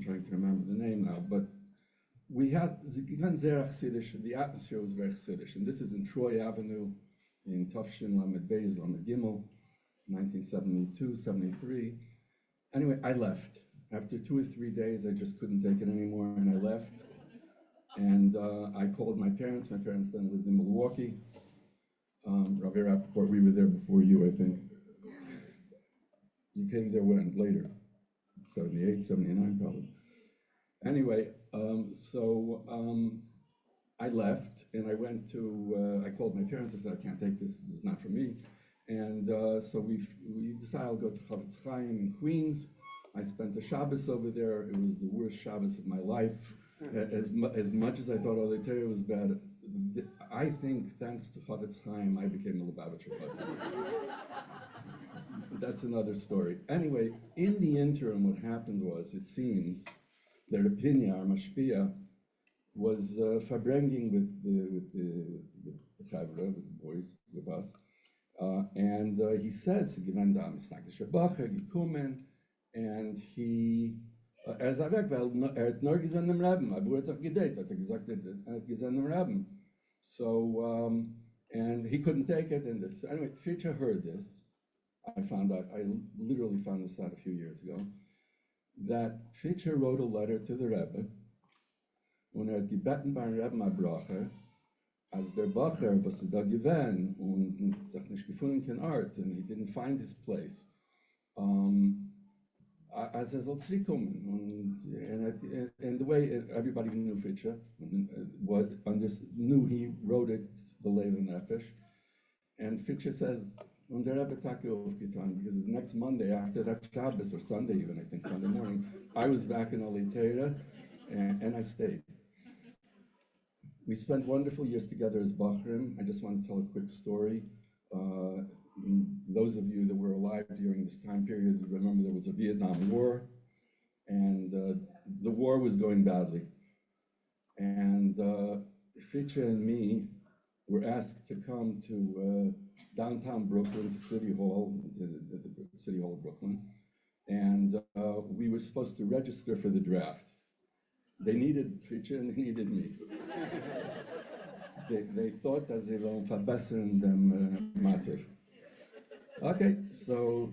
trying to remember the name now, but we had the atmosphere was very Chassidish, and this is in Troy Avenue, in Tufshin Lamed Beis Lamed Gimel, 1972, 73. Anyway, I left. After 2 or 3 days, I just couldn't take it anymore, and I left. And I called my parents. My parents then lived in Milwaukee. Rabbi Rappaport, we were there before you, I think. You came there when? Later? 78, 79 probably. Anyway, I left, and I went to, I called my parents. I said, I can't take this. This is not for me. And so we decided I'll go to Chavetz Chaim in Queens. I spent the Shabbos over there. It was the worst Shabbos of my life. As much as I thought Aleteira was bad, I think thanks to Chavetz Chaim, I became a Lubavitcher person. That's another story. Anyway, in the interim, what happened was, it seems, that Rapinya, our mashpia, was farbrenging with the chavra, with the boys, with us. And he said, and he, er sagt weg, weil hat nur gesehen im Rebbe, aber hat sich gedate, hat gesagt, hat gesehen im Rebbe. So, and he couldn't take it, and this, anyway, Fitcher heard this. I literally found this out a few years ago, that Fitcher wrote a letter to the Rebbe, und hat gebeten beim Rebbe a Brache, als der Bacher, was da gewesen, und sich nicht gefunden kein Art, and he didn't find his place. Als soll zurückkommen, and the way everybody knew Fitcher, knew he wrote it, the Lev Nefesh, and Fitcher says, Und der Rebbe Tage aufgetan, because the next Monday after that Shabbos, or Sunday even, I think Sunday morning, I was back in Oliteira, and I stayed. We spent wonderful years together as Bachrim. I just want to tell a quick story. Those of you that were alive during this time period remember there was a Vietnam War, and the war was going badly. And Fitcha and me were asked to come to downtown Brooklyn, to City Hall, the City Hall of Brooklyn, and we were supposed to register for the draft. They needed Fitcha and they needed me. They thought that they were verbessern them massive. Okay, so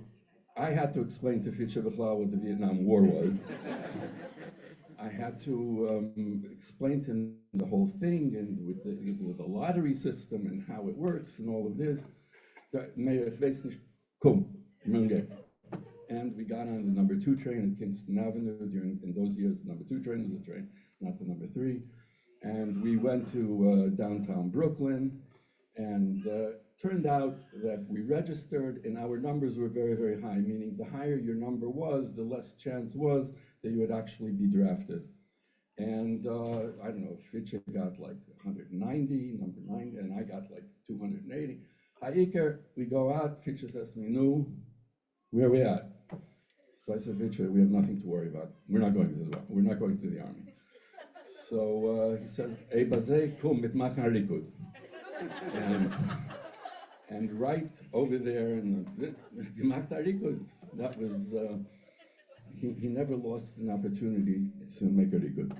I had to explain to Fitcha B'chlal what the Vietnam War was. I had to explain to him the whole thing and with the lottery system and how it works and all of this. And we got on the number 2 train at Kingston Avenue. In those years, the number 2 train was a train, not the number 3. And we went to downtown Brooklyn, and turned out that we registered and our numbers were very, very high, meaning the higher your number was, the less chance was that you would actually be drafted. And I don't know, Fitcha got like 190, number 9, and I got like 280. Haiker, we go out, Fitcha says to me, "No, where are we at?" So I said, "Fitcha, we have nothing to worry about. We're not going to the war. We're not going to the army." So he says, "Ey bazeh, kum mit machen harikud." And right over there in this gemacht harikud, that was, he never lost an opportunity to make harikud.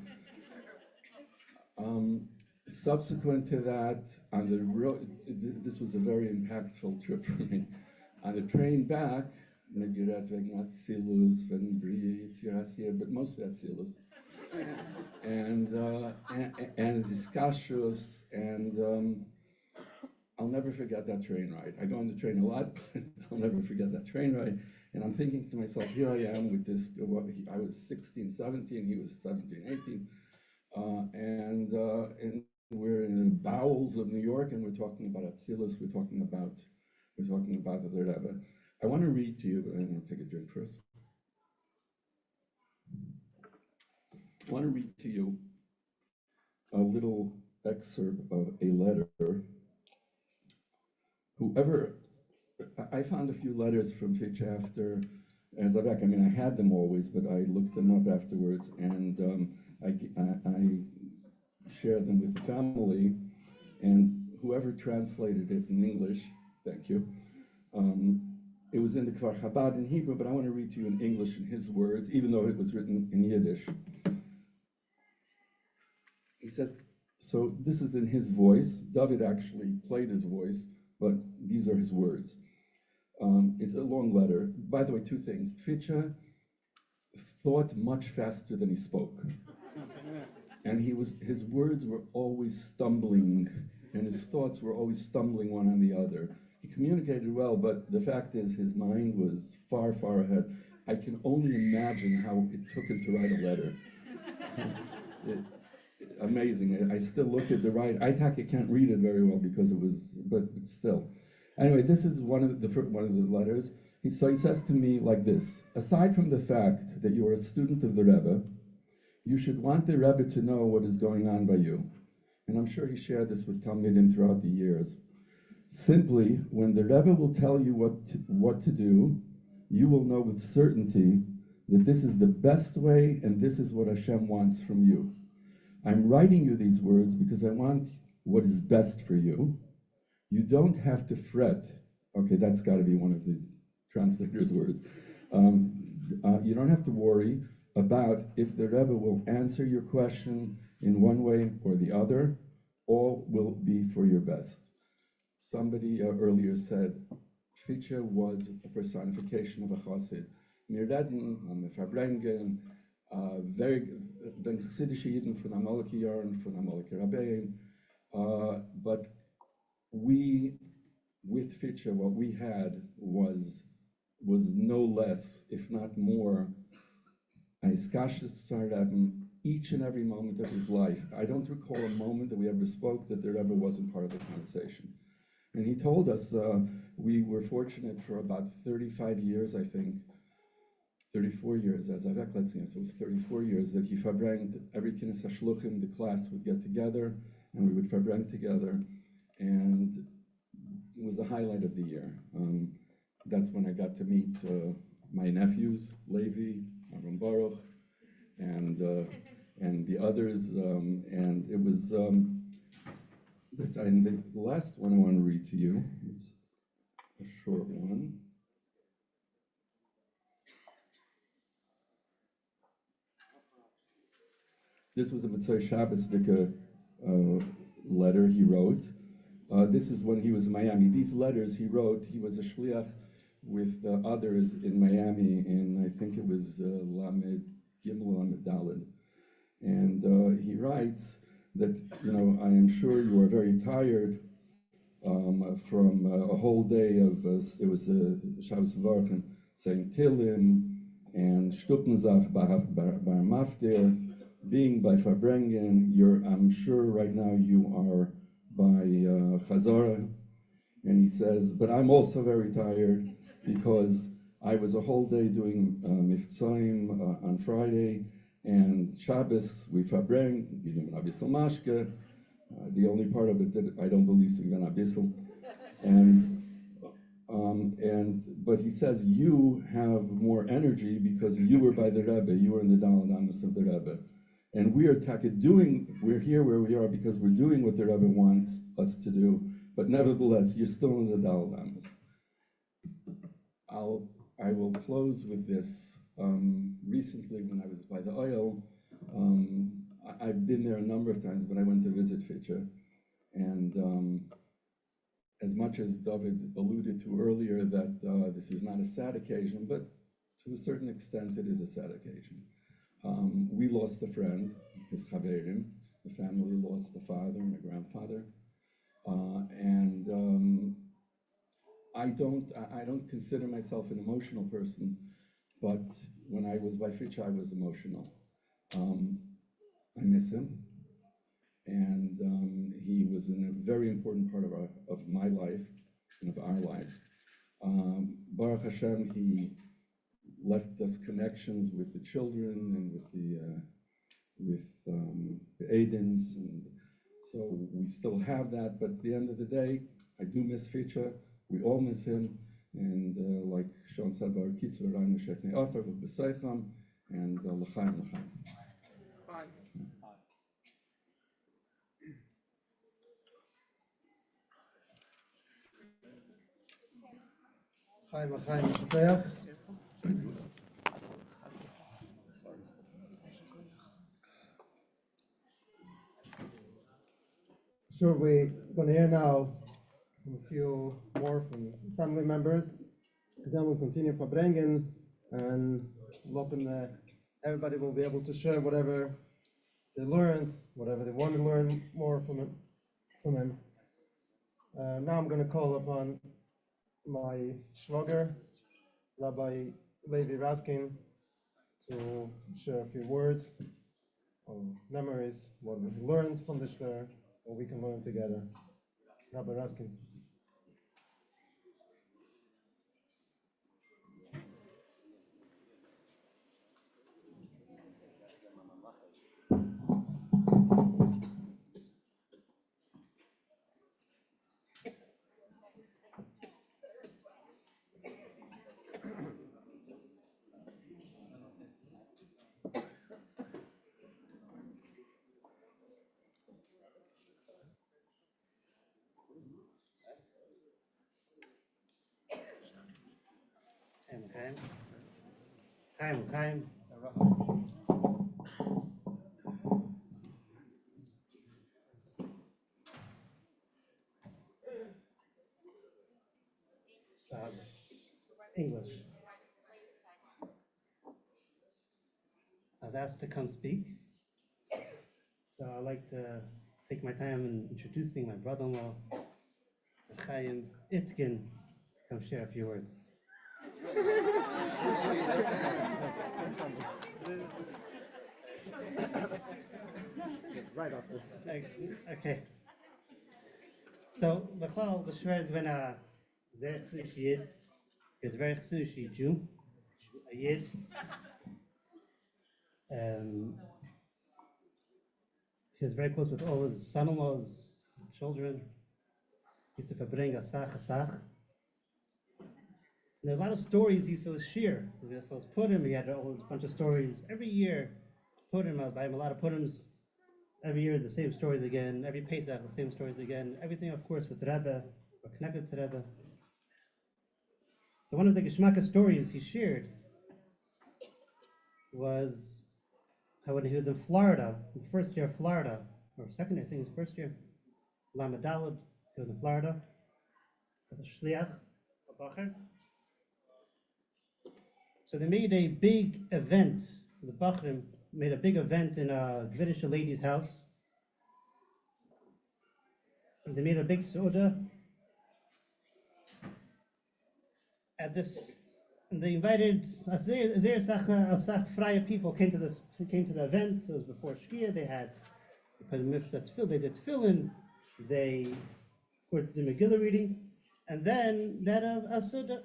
Subsequent to that, on the road, this was a very impactful trip for me. On the train back, but mostly Atzilus. And discussions, and I'll never forget that train ride. I go on the train a lot, but I'll never forget that train ride. And I'm thinking to myself, here I am with this, I was 16, 17, he was 17, 18. And we're in the bowels of New York, and we're talking about Atzilus, we're talking about the Rebbe. I want to read to you, but I'm going to take a drink first. I want to read to you a little excerpt of a letter. I found a few letters from Fitch after Zavek. I mean, I had them always, but I looked them up afterwards, and I shared them with the family, and whoever translated it in English, thank you. It was in the Kfar Chabad in Hebrew, but I want to read to you in English in his words, even though it was written in Yiddish. He says, so this is in his voice. David actually played his voice, but these are his words. It's a long letter. By the way, 2 things. Fitcha thought much faster than he spoke. And his words were always stumbling, and his thoughts were always stumbling one on the other. He communicated well, but the fact is his mind was far, far ahead. I can only imagine how it took him to write a letter. Amazing. I still look at the writing. I can't read it very well because it was, but still. Anyway, this is one of the letters. So he says to me like this: aside from the fact that you are a student of the Rebbe, you should want the Rebbe to know what is going on by you. And I'm sure he shared this with Talmidim throughout the years. Simply, when the Rebbe will tell you what to do, you will know with certainty that this is the best way and this is what Hashem wants from you. I'm writing you these words because I want what is best for you. You don't have to fret. Okay, that's got to be one of the translator's words. You don't have to worry about if the Rebbe will answer your question in one way or the other. All will be for your best. Somebody earlier said, Fitcha was a personification of a chassid. Wir reden am Farbrengen, den chassidische Jiden von Amalek Yarn, von Amalek Rabbein, but we, with Fitcha, what we had was no less, if not more, each and every moment of his life. I don't recall a moment that we ever spoke that the Rebbe wasn't part of the conversation. And he told us we were fortunate for about 35 years, I think, 34 years, as I've so it was 34 years, that he farbrenged every kinnis hashluchim, the class would get together, and we would farbreng together, and it was the highlight of the year. That's when I got to meet my nephews, Levi, Aaron Baruch, and the others, and it was, and the last one I want to read to you is a short one. This was a Mitzvah Shabbos letter he wrote. This is when he was in Miami. These letters he wrote, he was a shliach with others in Miami, and I think it was Lamed Gimel Lamed Daled. And he writes that, you know, I am sure you are very tired from a whole day of, it was Shabbos Varchen, saying Tilim and Stuppenzach Bar Maftir, being by Farbrengen. I'm sure right now you are by Chazara. And he says, but I'm also very tired because I was a whole day doing Miftzoim on Friday, and Shabbos we Farbreng, giving an Abyssal Mashke, the only part of it that I don't believe is an Abyssal. But he says you have more energy because you were by the Rebbe, you were in the Daled Amos of the Rebbe. And we're here where we are because we're doing what the Rebbe wants us to do, but nevertheless, you're still in the Daled Amos. I will close with this. Recently, when I was by the oil, I've been there a number of times, but I went to visit Fitcha. And as much as David alluded to earlier that this is not a sad occasion, but to a certain extent it is a sad occasion. We lost a friend, his Chaverim. The family lost a father and a grandfather. I don't consider myself an emotional person, but when I was by Fitcha, I was emotional. I miss him, and he was a very important part of my life and of our life. Baruch Hashem, he left us connections with the children and with the Aidens, and so we still have that. But at the end of the day, I do miss Fitcha. We all miss him, and like Sean said, Baruch Kitzur Ranu Sheknei Ofer v'B'Seicham, and L'chaim L'chaim. Chaim L'chaim Shliach. Sure, we're going to hear now from a few more from family members, and then we'll continue for Brengen, and everybody will be able to share whatever they learned, whatever they want to learn more from him. Now I'm going to call upon my shloger, Rabbi Levi Raskin, to share a few words of memories, what we learned from the shler, what we can learn together. Rabbi Raskin. Chaim. English. I was asked to come speak, so I'd like to take my time in introducing my brother-in-law, Chaim Itkin, to come share a few words. Right after. Okay. So, the Shver is when a very Chassidish Yid, he was a very Chassidish Jew, a Yid. He was very close with all his son-in-laws, children. He used to farbreng asach. There are a lot of stories he used to share. He was purim, he had a whole bunch of stories. Every year, purim, I buy him a lot of purims. Every year, the same stories again. Every Pesach, the same stories again. Everything, of course, with Rebbe, or connected to Rebbe. So one of the Geschmacka stories he shared was how when he was in Florida, in the first year of Florida, or second year, I think it was first year, Lamadalad, he was in Florida, as a shliach, a bacher. So they made a big event, the Bachrim made a big event in a Yiddish lady's house. And they made a big soda. At this, and they invited freie people came to the event. It was before Shkia. They had they did tefillin. They, of course, did Megillah reading, and then that a soda.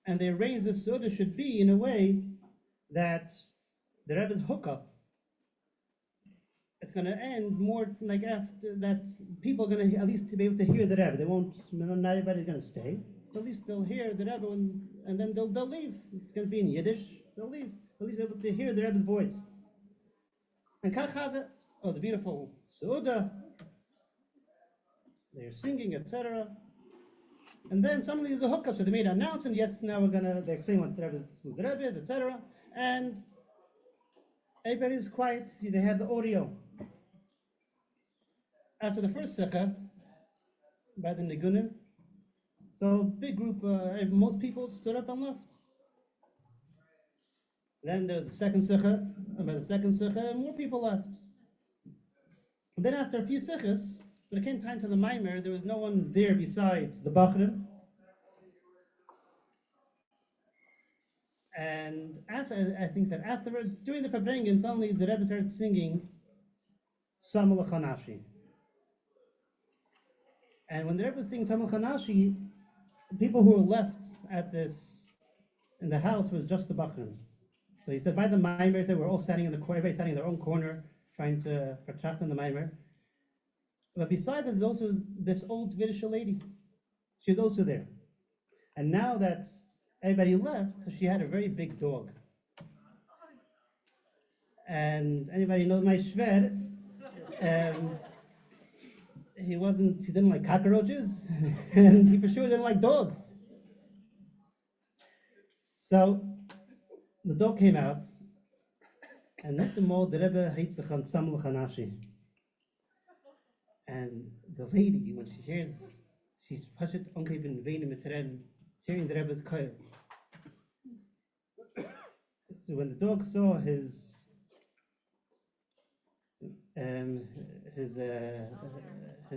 And they arranged the soda should be in a way that the Rebbe's hookup, it's going to end more like after that. People are going to at least be able to hear the Rebbe. They won't, not everybody's going to stay. At least they'll hear the Rebbe, and then they'll leave. It's going to be in Yiddish. They'll leave. At least able to hear the Rebbe's voice. And Kachave, oh, it's a beautiful soda. They're singing, etc. And then suddenly there's a hookup, so they made an announcement. Yes, now they explain what who the Rebbe is, etc. And everybody's quiet. They had the audio. After the first sikha, by the Nigunim, so big group, most people stood up and left. Then there was the second sikha, and by the second sikha, more people left. And then after a few sikhas, when it came time to the Maimer, there was no one there besides the Bachrim. And after, I think that during the Fabrengen, suddenly the Rebbe started singing Samul Chanashi. And when the Rebbe was singing Samul Chanashi, the people who were left in the house was just the Bachrim. So he said, by the Maimer, he said, we're all standing in the corner, everybody standing in their own corner, trying to protract in the Maimer. But besides this, there's also this old Yiddish lady. She was also there. And now that everybody left, she had a very big dog. And anybody knows my Shver, he didn't like cockroaches, and he for sure didn't like dogs. So the dog came out, and not the more the Rebbe heeft zich aan Samul Chanashi. And the lady, when she hears, she's pashet onkeven vein mit ren, hearing the Rebbe's koil. So when the dog saw his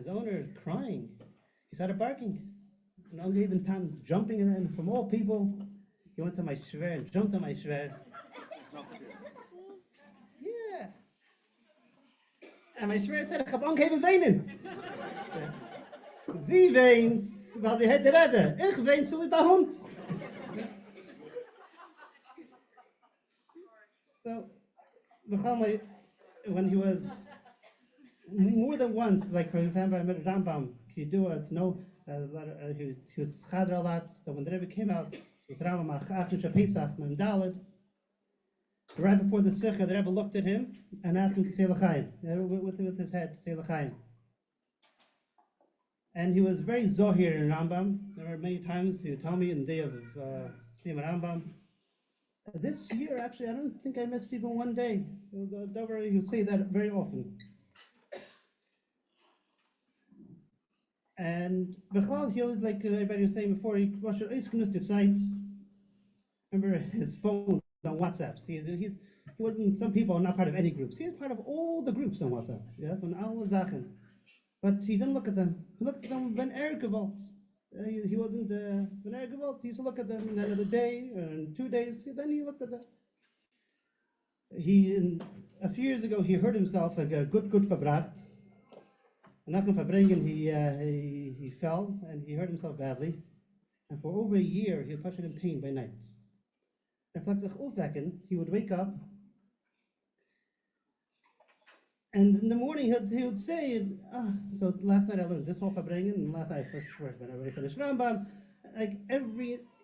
owner crying, he started barking. And onkeven tan jumping, and from all people, he went to my shver and jumped on my shver. Yeah. En mijn schwer zei, ik heb ongeven weinen. Sie weint, weil sie hätte Rebbe. Ich wein zu lieber Hund. So, when he was more than once, like for example, I met Rambam, he would schadr a lot, that when the Rebbe came out with Rambam, Achim Pesach, Mem Daled, right before the Sikha, the Rebbe looked at him and asked him to say L'chaim, with his head, to say L'chaim. And he was very zohir in Rambam. There were many times he would tell me in the day of Siyam Rambam. This year, actually, I don't think I missed even one day. It was a dover, he would say that very often. And Bechal, he always, like everybody was saying before, he was Yartzait. Remember his phone on WhatsApp. He wasn't, some people are not part of any groups. He was part of all the groups on WhatsApp. Yeah, on all Zachen. But he didn't look at them. He looked at them when gewalt. He wasn't when gewalt. He used to look at them in the end of the day, or in 2 days. Then he looked at them. A few years ago, he hurt himself like a good verbracht. And nach dem Verbringen, he fell and he hurt himself badly. And for over a year, he was pushing in pain by night. And he would wake up, and in the morning he would say, so last night I learned this whole Fabrengen, and last night when I finished Rambam, like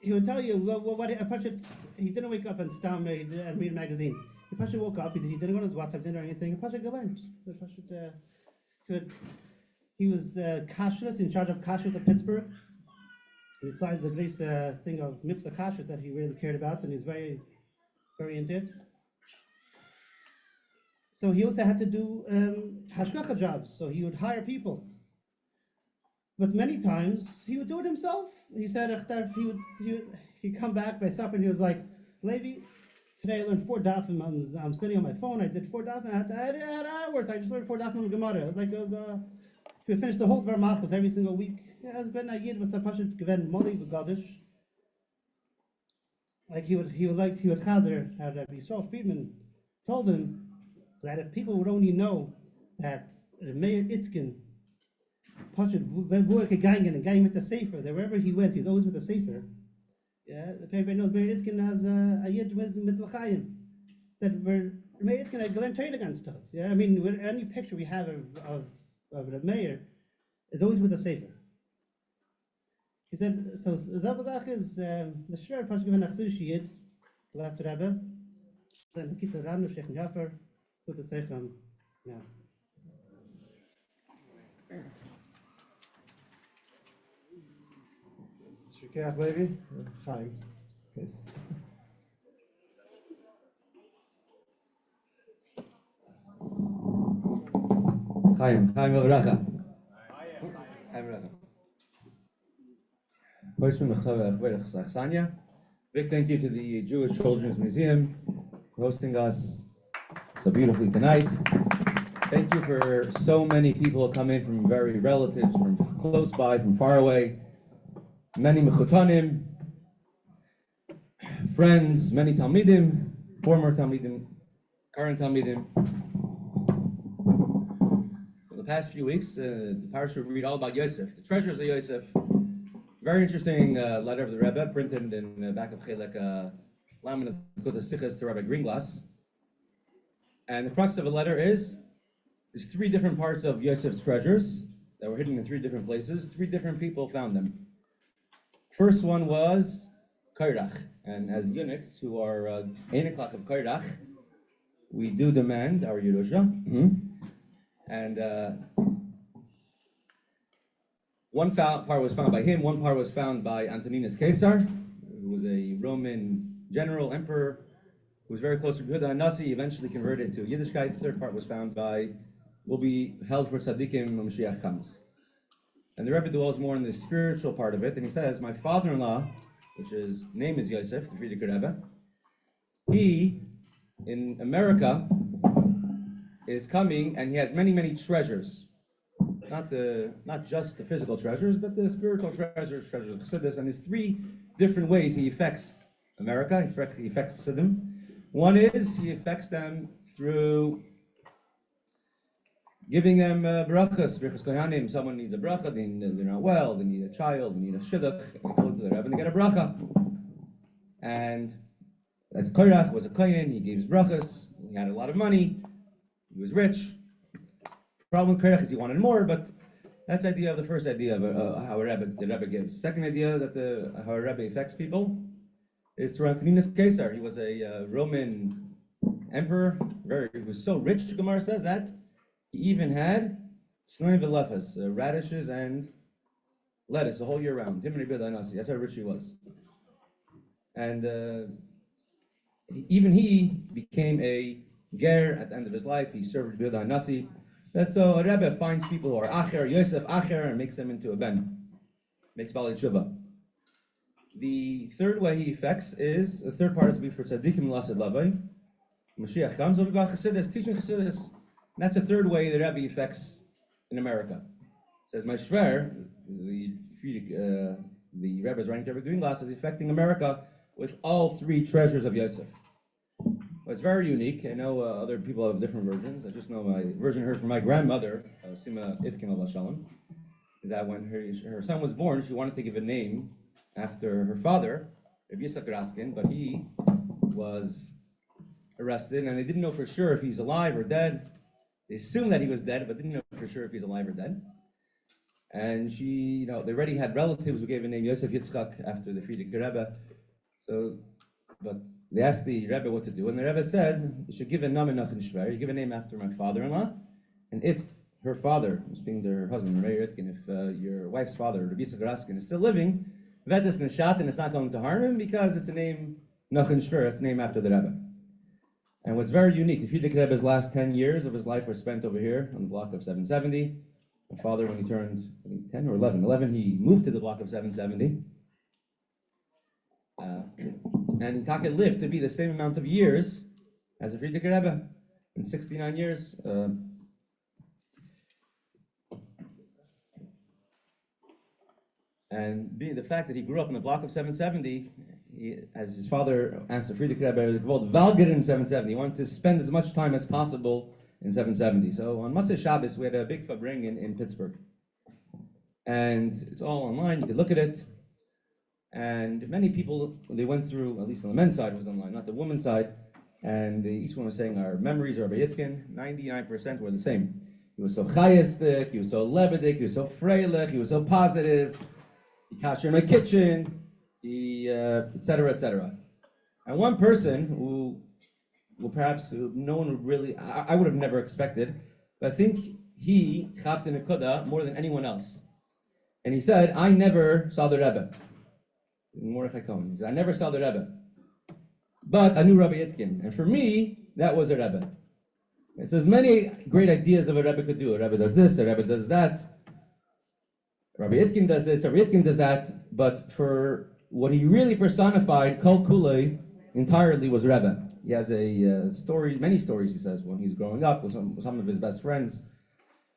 he would tell you, what I pushed it, he didn't wake up and read a magazine. He pushed woke up, he didn't go on his WhatsApp, didn't or anything, he pushed learned. He was kashrus, in charge of kashrus at Pittsburgh. Besides the great thing of mitzvah kashrus that he really cared about, and he's very, very into it. So he also had to do hashgacha jobs, so he would hire people. But many times he would do it himself. He said he'd come back by supper and he was like, Levi, today I learned 4 dafim. I'm sitting on my phone. I did 4 dafim. I had hours. I just learned 4 dafim of Gemara. He would finish the whole Dvar Malchus every single week. Yeah, when I yid was a pashat given Molly Gadish. Like he would chazer. Rabbi Yisrael Friedman told him that if people would only know that Meir Itkin pashat work gegangen and going with the sefer, that wherever he went, he was always with the sefer. Yeah, everybody knows Meir Itkin has a yid with l'chaim. That Meir Itkin had gelernt Torah against stuff. Yeah, I mean, any picture we have of the Meir is always with a sefer. He said, so Zabazach is the Shrer Pasha given Achsu Shiyid, left Rebbe, then he keeps a random Sheikh Jaffer, put the Seicham now. Shikach Levi, Chaim, please. Chaim Vavracha. Big thank you to the Jewish Children's Museum for hosting us so beautifully tonight. Thank you for so many people who come in from very relatives, from close by, from far away. Many mechutanim, friends, many talmidim, former talmidim, current talmidim. For the past few weeks, the parish will read all about Yosef, the treasures of Yosef. Very interesting letter of the Rebbe, printed in the back of Chelek Lamed of Kutas Sichas to Rabbi Greenglass. And the crux of the letter is, there's 3 different parts of Yosef's treasures that were hidden in 3 different places. 3 different people found them. First one was Kairach. And as eunuchs who are Einikach of Kairach, we do demand our Yerusha. And one part was found by him, one part was found by Antoninus Caesar, who was a Roman general, emperor, who was very close to Yehuda HaNasi, eventually converted to Yiddishkeit. The 3rd part was found by, will be held for tzaddikim when Mashiach comes. And the Rebbe dwells more in the spiritual part of it, and he says, my father-in-law, which his name is Yosef, the Frierdiker Rebbe, he, in America, is coming, and he has many, many treasures. Not just the physical treasures, but the spiritual treasures of Chassidus, and there's 3 different ways he affects America, he affects Chassidim. One is he affects them through giving them brachas, brachas kohanim. Someone needs a bracha, they're not well, they need a child, they need a shidduch, they go to the Rebbe and they get a bracha. And that's Korach, was a kohen, he gave his brachas, he had a lot of money, he was rich. Problem with Korach is he wanted more, but that's the idea of the first idea of how the Rebbe gives. Second idea that how a Rebbe affects people is through Antoninus Caesar. He was a Roman emperor, he was so rich, Gemara says, that he even had slain velefas, radishes and lettuce the whole year round. Him and Rebbe Nasi. That's how rich he was. And even he became a ger at the end of his life. He served Rebbe Nasi. That's so a Rebbe finds people who are Acher, Yosef Acher, and makes them into a ben. Makes Bali Tshuva. The 3rd way he affects is, the 3rd part is for Tzadikim Lasad Lavai. Mashiach comes, over about Chassidus, teaching Chassidus. And that's the 3rd way the Rebbe affects in America. It says, my Shver, the Rebbe is writing to Rebbe Greenglass, is affecting America with all 3 treasures of Yosef. But it's very unique. I know other people have different versions. I just know my version I heard from my grandmother, Sima Itkin Shalom, is that when her son was born, she wanted to give a name after her father, Rabbi Yosef Yitzchak, but he was arrested, and they didn't know for sure if he's alive or dead. They assumed that he was dead, but didn't know for sure if he's alive or dead. And she, they already had relatives who gave a name Yosef Yitzchak after the Friedrich Rebbe. So, but they asked the Rebbe what to do, and the Rebbe said, you should give a name nachin shver, you give a name after my father-in-law, and if her father, speaking to her husband, Rabbi Itkin, if your wife's father, Rabbi Yisrael Raskin, is still living, that is nishat, and it's not going to harm him because it's a name nachin shver, it's named after the Rebbe. And what's very unique, the Friedrich Rebbe's last 10 years of his life were spent over here on the block of 770. My father, when he turned, I think, 10 or 11, he moved to the block of 770. And he lived to be the same amount of years as the Friedrich Rebbe, in 69 years. And being the fact that he grew up in the block of 770, as his father asked the Friedrich Rebbe, Valger in 770. He wanted to spend as much time as possible in 770. So on Motzei Shabbos, we had a big farbreng in Pittsburgh. And it's all online, you can look at it. And many people, they went through, at least on the men's side was online, not the women's side, and each one was saying our memories of Rabbi Itkin, 99% were the same. He was so chayistic, he was so lebedik, he was so freilich, he was so positive, he kasher in my kitchen, he, etc., etc. And one person who perhaps no one would really, I would have never expected, but I think he chapped in a kuda more than anyone else. And he said, I never saw the Rebbe. He said, I never saw the Rebbe, but I knew Rabbi Itkin, and for me, that was a Rebbe. And so there's many great ideas of a Rebbe could do. A Rebbe does this, a Rebbe does that. Rabbi Itkin does this, Rabbi Itkin does that, but for what he really personified, Kol Kulei, entirely was Rebbe. He has a story, many stories he says, when he's growing up with some of his best friends.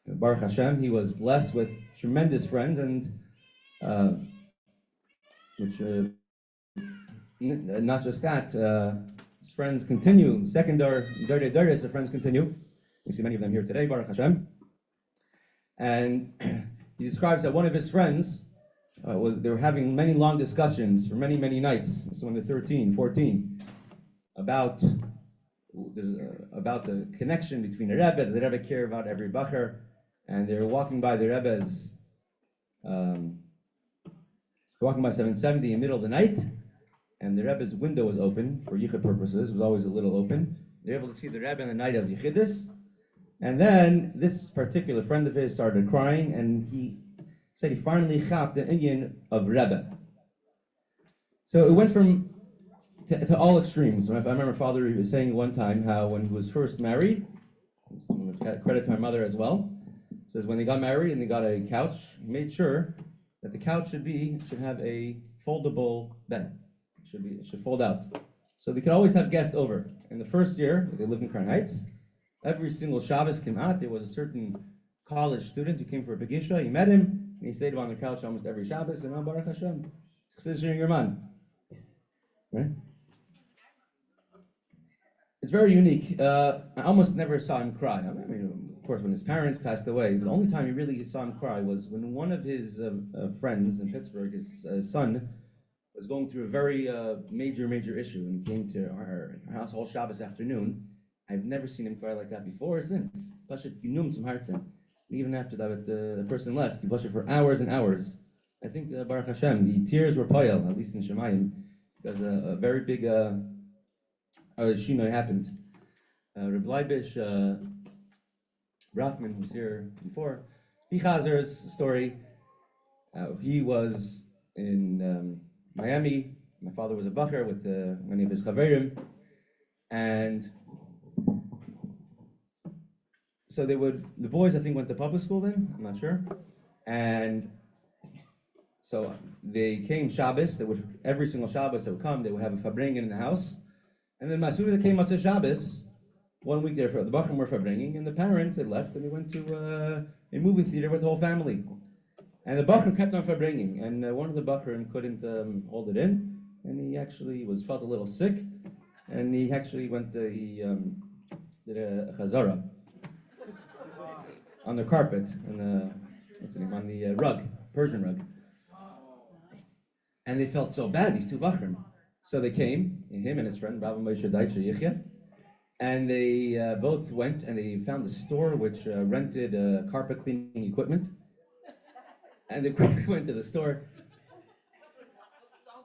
Baruch Hashem, he was blessed with tremendous friends, and not just that, his friends continue. Secondary, his friends continue. We see many of them here today, Baruch Hashem. And he describes that one of his friends they were having many long discussions for many, many nights. So when they're 13, 14, about the connection between the Rebbe. Does the Rebbe care about every bacher? And they're walking by the Rebbe's, walking by 770 in the middle of the night, and the Rebbe's window was open for yichud purposes. It was always a little open. They're able to see the Rebbe in the night of yichudis. And then this particular friend of his started crying, and he said he finally chapped the Indian of Rebbe. So it went from to all extremes. I remember Father was saying one time how when he was first married, credit to my mother as well, says when they got married and they got a couch, he made sure that the couch should have a foldable bed. It should fold out. So they could always have guests over. In the first year, they lived in Crown Heights, every single Shabbos came out, there was a certain college student who came for a Begisha, he met him, and he stayed on the couch almost every Shabbos, and Baruch Hashem, your man. Right? It's very unique. I almost never saw him cry. I mean, of course, when his parents passed away, the only time you really saw him cry was when one of his friends in Pittsburgh, his son, was going through a very major issue and came to our house all Shabbos afternoon. I've never seen him cry like that before or since. Even after that the person left, he blushed for hours and hours. I think Baruch Hashem, the tears were poyel, at least in Shemayim, because a very big shino happened. Rebbe Leibish Brafman was here before. Pichazer's story. He was in Miami. My father was a bacher with many of his chaverim, and so the boys I think went to public school then. I'm not sure, and so they came Shabbos. Every single Shabbos they would come. They would have a farbreng in the house, and then as soon as they came out to Shabbos, 1 week there, the bachrim were farbrenging, and the parents had left, and they went to a movie theater with the whole family. And the bachrim kept on farbrenging, and one of the bachrim couldn't hold it in, and he actually felt a little sick, and he actually did a chazara on the carpet, on the rug, Persian rug. And they felt so bad, these two bachrim. So they came, him and his friend, Rabbi Moshe Yitzchak, and they both went and they found a store which rented carpet cleaning equipment. And they quickly went to the store,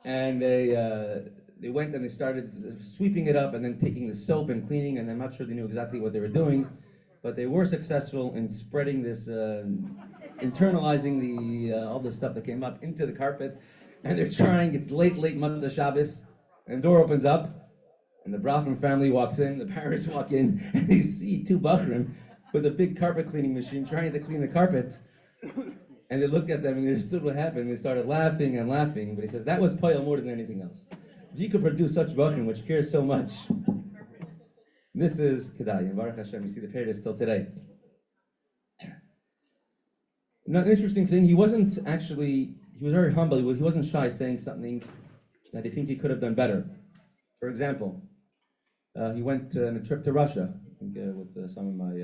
and they went and they started sweeping it up and then taking the soap and cleaning, and I'm not sure they knew exactly what they were doing, but they were successful in spreading this, internalizing all the stuff that came up into the carpet. And they're trying, it's late Matzah Shabbos, and the door opens up, and the Brachman family walks in, the parents walk in, and they see two Bachrim with a big carpet cleaning machine trying to clean the carpet. And they looked at them and they understood what happened. They started laughing and laughing, but he says, that was Poyal more than anything else. If you could produce such Bachrim, which cares so much, this is Kedai, and Baruch Hashem, you see the period still today. Another interesting thing, he was very humble, he wasn't shy saying something that he think he could have done better. For example, he went on a trip to Russia, I think, with some of my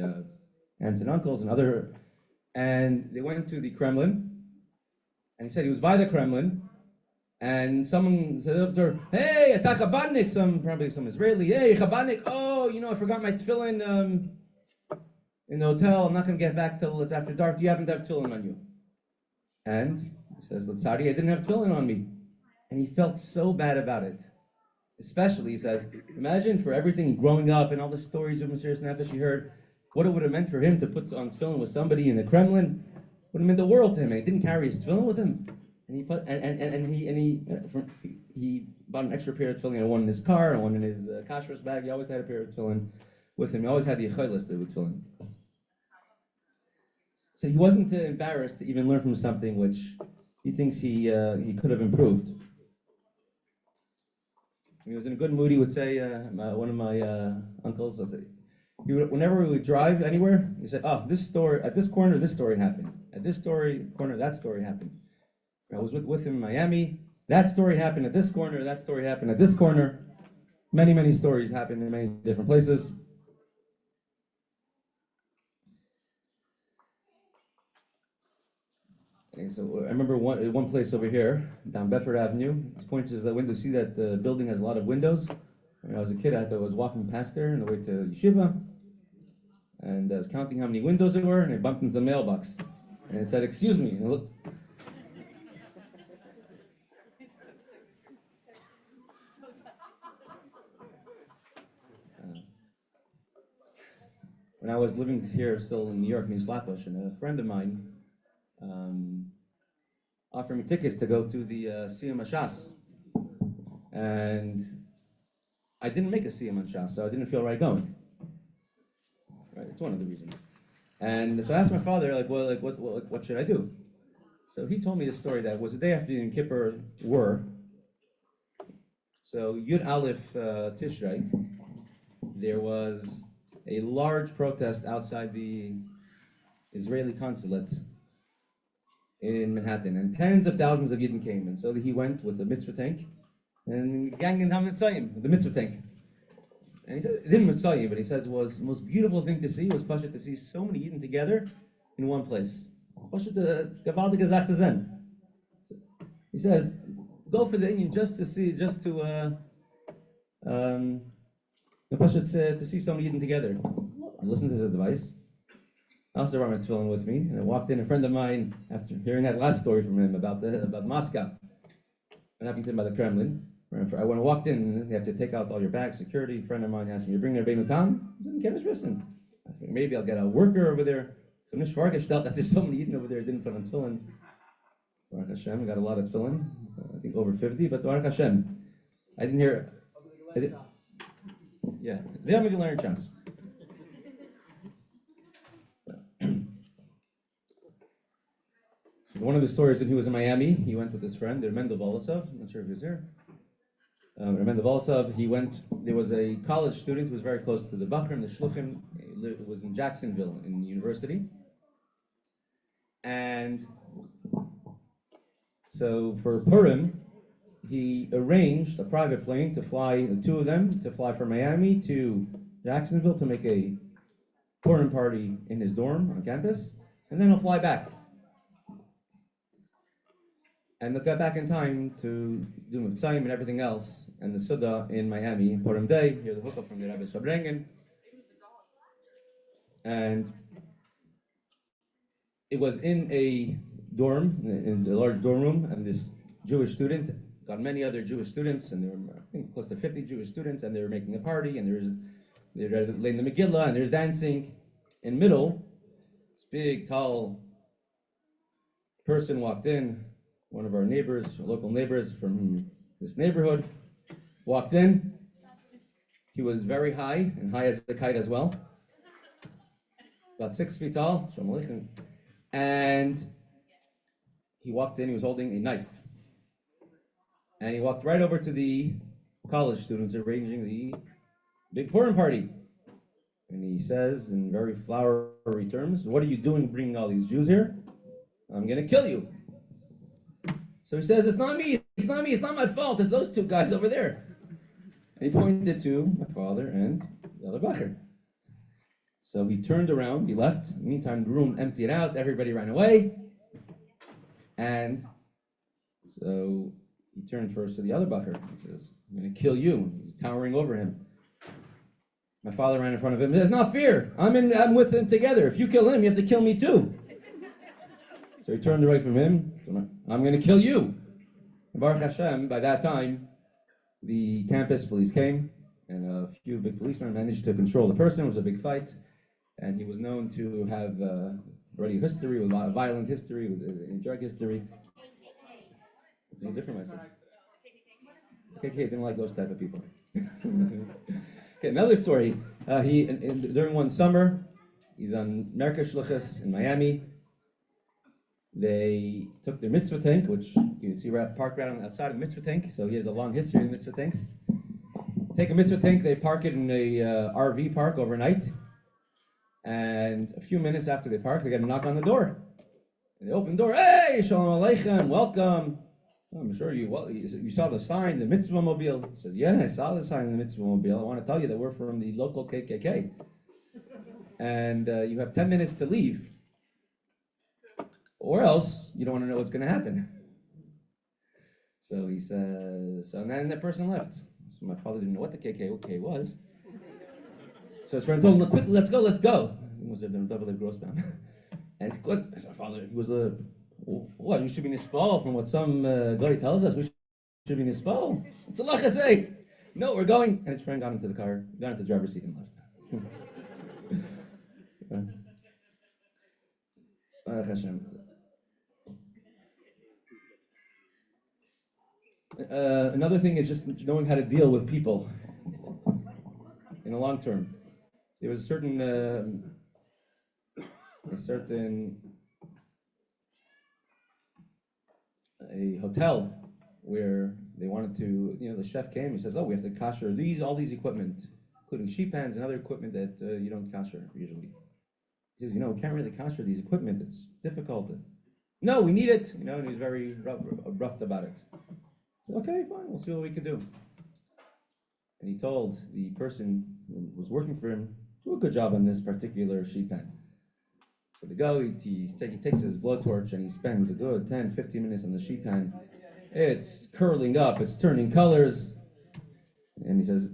aunts and uncles and they went to the Kremlin, and he said he was by the Kremlin, and someone said up there, hey, ata Chabadnik, probably some Israeli, hey, Chabadnik, oh, I forgot my tefillin in the hotel, I'm not going to get back till it's after dark, do you happen to have tefillin on you? And he says, L'tzari, I didn't have tefillin on me. And he felt so bad about it. Especially, he says, imagine for everything growing up and all the stories of Mesiras Nefesh he heard, what it would have meant for him to put on tefillin with somebody in the Kremlin, would have meant the world to him. And he didn't carry his tefillin with him. And he bought an extra pair of tefillin, and one in his car and one in his kashrus bag. He always had a pair of tefillin with him. He always had the yechai listed with tefillin. So he wasn't embarrassed to even learn from something which he thinks he could have improved. When he was in a good mood, he would say, one of my uncles, whenever we would drive anywhere, he said, oh, at this corner, this story happened. At this corner, that story happened. I was with him in Miami, that story happened at this corner, that story happened at this corner. Many, many stories happened in many different places. And so I remember one place over here, down Bedford Avenue. His point is that window. See that the building has a lot of windows. When I was a kid, I was walking past there on the way to yeshiva, and I was counting how many windows there were, and I bumped into the mailbox, and it said, "Excuse me." And I looked. When I was living here, still in New York, in East Flatbush, and a friend of mine offered me tickets to go to the Siyum HaShas, and I didn't make a Siyum HaShas, so I didn't feel right going. Right, it's one of the reasons. And so I asked my father, what should I do? So he told me the story that was the day after the Yom Kippur War. So Yud Aleph Tishrei, there was a large protest outside the Israeli consulate in Manhattan, and tens of thousands of Yidden came, and so he went with the mitzvah tank and gang in Hamnetzayim, the mitzvah tank. And he said, it didn't Mitzvah, but he says it was the most beautiful thing to see was Pashat to see so many Yidden together in one place. Pashat the Gavaldige Zach Zen. He says, go for the Indian just to see so many Yidden together. I listened to his advice. I also brought my tefillin with me, and I walked in. A friend of mine, after hearing that last story from him about Moscow, what happened to him by the Kremlin. When I walked in, you have to take out all your bags. Security. A friend of mine asked me, "You bring their Beinu Tam?" I said, maybe I'll get a worker over there. So Mishvarkish felt that there's so many Yidden over there who didn't put on tefillin. Baruch Hashem, I got a lot of tefillin. I think over 50, but Baruch Hashem, I didn't hear. Yeah, they have a learning chance. One of the stories when he was in Miami, he went with his friend, Mendel Bolasov. I'm not sure if he was here. Mendel Bolasov, there was a college student who was very close to the Bachrim, the Shluchim, who was in Jacksonville in the university. And so for Purim, he arranged a private plane to fly, the two of them, to fly from Miami to Jacksonville to make a Purim party in his dorm on campus, and then he'll fly back. And they'll get back in time to do mushpaim and everything else, and the Suda in Miami, Purim Day, hear the hookup from the Rebbe's farbreng. And it was in a dorm, in a large dorm room, and this Jewish student got many other Jewish students, and there were, I think, close to 50 Jewish students, and they were making a party, and they're laying the Megillah, and there's dancing. In middle, this big, tall person walked in, one of our neighbors, local neighbors from this neighborhood, walked in. He was very high, and high as a kite as well, about 6 feet tall, and he walked in, he was holding a knife. And he walked right over to the college students arranging the big Purim party. And he says in very flowery terms, "What are you doing bringing all these Jews here? I'm going to kill you." So he says, "It's not me, it's not me, it's not my fault, it's those two guys over there." And he pointed to my father and the other bacher. So he turned around, he left. Meantime, the room emptied out, everybody ran away. And so he turned first to the other bacher. He says, "I'm going to kill you." He's towering over him. My father ran in front of him. He says, "Not fear. I'm with him together. If you kill him, you have to kill me too." So he turned away from him. "I'm going to kill you." And Baruch Hashem, by that time, the campus police came, and a few big policemen managed to control the person. It was a big fight, and he was known to have already history, with a violent history, with drug history. It's any different, myself. KK didn't like those type of people. Okay, another story. During one summer, he's on Merkez Shlichus in Miami. They took their mitzvah tank, which you can see parked right outside of the mitzvah tank. So he has a long history of mitzvah tanks. Take a mitzvah tank, they park it in a RV park overnight. And a few minutes after they park, they get a knock on the door. And they open the door. "Hey, shalom aleichem, welcome." "Oh, I'm sure you saw the sign, the mitzvah mobile." He says, "Yeah, I saw the sign, the mitzvah mobile. I want to tell you that we're from the local KKK. And you have 10 minutes to leave. Or else you don't want to know what's going to happen." So he says, and then the person left. So my father didn't know what the KKK was. So his friend told him, "Look, quickly, let's go. He was a double Grossbaum. And he goes, my father, he was what, you should be nispal from what some guy tells us. We should be nispal. It's a lachasei. "No, we're going." And his friend got into the car, got into the driver's seat and left. Another thing is just knowing how to deal with people in the long term. There was a hotel where they wanted to, the chef came, he says, "Oh, we have to kosher all these equipment, including sheet pans and other equipment that you don't kosher usually." He says, "We can't really kosher these equipment, it's difficult." "No, we need it," and he was very rough about it. "Okay, fine, we'll see what we can do." And he told the person who was working for him, "Do a good job on this particular sheet pan." So the guy, he takes his blowtorch and he spends a good 10, 15 minutes on the sheet pan. It's curling up, it's turning colors. And he says,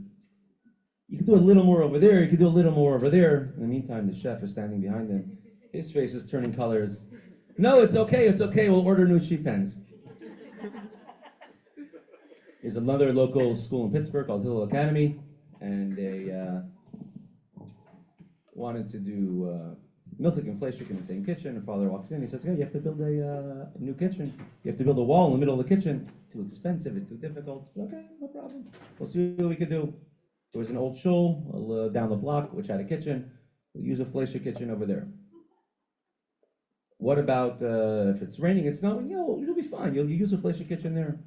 "You could do a little more over there, you could do a little more over there." In the meantime, the chef is standing behind him. His face is turning colors. "No, it's okay, we'll order new sheet pans." There's another local school in Pittsburgh called Hillel Academy, and they wanted to do milchik and fleishik in the same kitchen. And father walks in, he says, "Yeah, you have to build a new kitchen. You have to build a wall in the middle of the kitchen. It's too expensive, it's too difficult." "Okay, no problem. We'll see what we can do." There was an old shul down the block which had a kitchen. We'll use a fleishik kitchen over there. "What about if it's raining, it's snowing?" "You'll be fine. You'll use a fleishik kitchen there."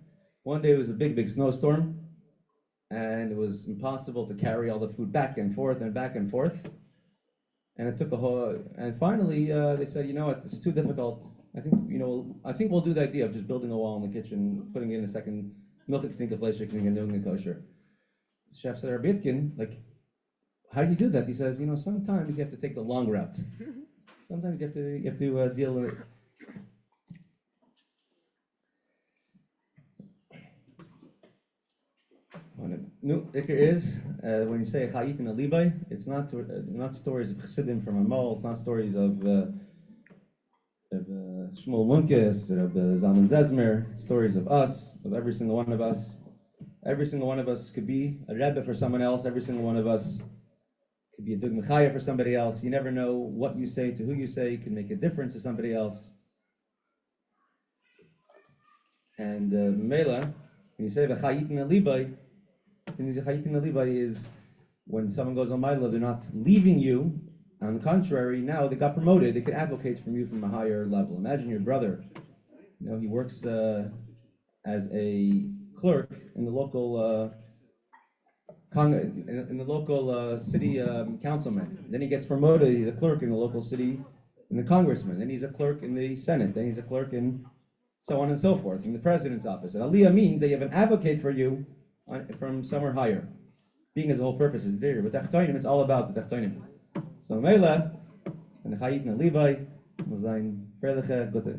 One day it was a big snowstorm, and it was impossible to carry all the food back and forth. And it took and finally they said, "You know what, it's too difficult. I think we'll do the idea of just building a wall in the kitchen, putting in a second milchik stinker, fleshik stinker, and kosher. The chef said, Rabbi Itkin, like, how do you do that? He says, sometimes you have to take the long route. Sometimes you have to deal with it. No, Iker is when you say Chayit and Alibai, it's not stories of Chassidim from Amal. It's not stories of Shmuel Munkes, of Zalman Zezmer. It's stories of us, of every single one of us. Every single one of us could be a Rebbe for someone else. Every single one of us could be a Dug Mechaya for somebody else. You never know what you say to who you say can make a difference to somebody else. And Mela, when you say V'chayit and Alibai, is when someone goes on Mila, they're not leaving you. On the contrary, now they got promoted. They can advocate from you from a higher level. Imagine your brother. He works as a clerk in the local city councilman. Then he gets promoted. He's a clerk in the local city, in the congressman. Then he's a clerk in the Senate. Then he's a clerk in so on and so forth in the president's office. And Aliyah means that you have an advocate for you from somewhere higher. Being as a whole purpose is there. With Tachtoinim, it's all about the Tachtoinim. So Mela, and the Chayit and Levi, was ein freiliche Gute.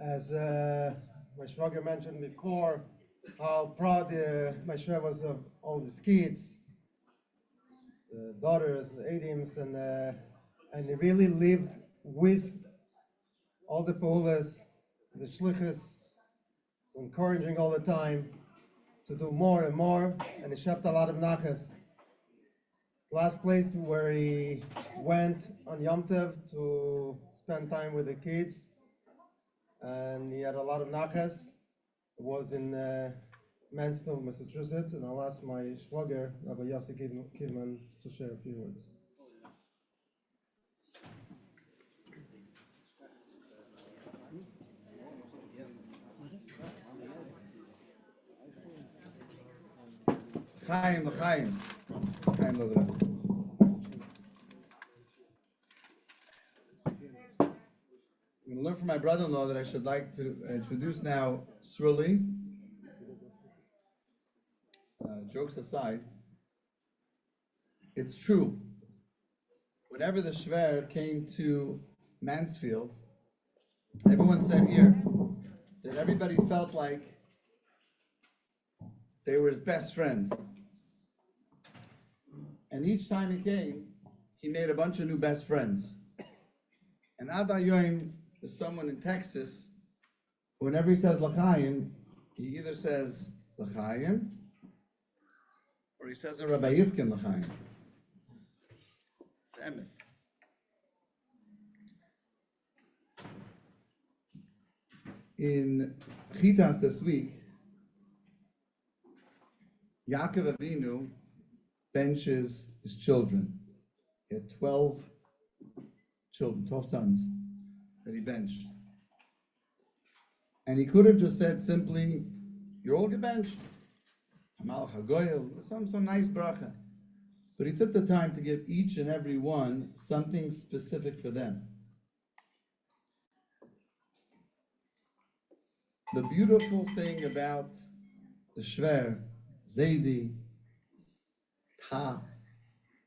As my shwager mentioned before, how proud my shwager was of all his kids, the daughters, the Edims, and he really lived with all the Paulas, the shlichas, encouraging all the time to do more and more, and he shept a lot of nachas. Last place where he went on Yom Tov to spend time with the kids, and he had a lot of nachas. It was in Mansfield, Massachusetts, and I'll ask my shwager, Rabbi Yosef Yitzchak, to share a few words. Chaim, Chaim. Chaim, Lodra. I'm going to learn from my brother-in-law that I should like to introduce now Sruli. Jokes aside, it's true. Whenever the Shver came to Mansfield, everyone said here that everybody felt like they were his best friend. And each time he came, he made a bunch of new best friends. And Abba Yoim is someone in Texas, whenever he says L'chaim, he either says L'chaim, or he says a Rabbi Itkin L'chaim. It's emes. In Chitas this week, Yaakov Avinu benches his children. He had 12 children, 12 sons that he benched. And he could have just said simply, you're all gebenched. Hamal Chagoyel, some nice bracha. But he took the time to give each and every one something specific for them. The beautiful thing about the Shver, Zaidi, Ta,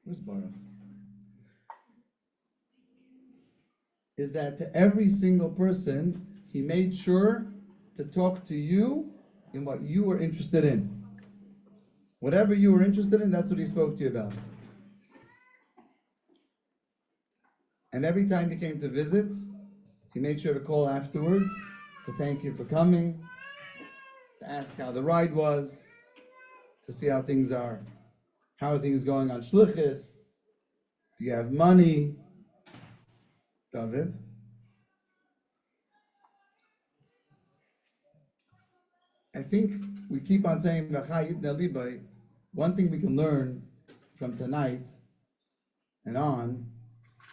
where's Baruch? Is that to every single person, he made sure to talk to you in what you were interested in. Whatever you were interested in, that's what he spoke to you about. And every time he came to visit, he made sure to call afterwards to thank you for coming, to ask how the ride was, to see how things are. How are things going on shlichus? Do you have money? David? I think we keep on saying, one thing we can learn from tonight and on,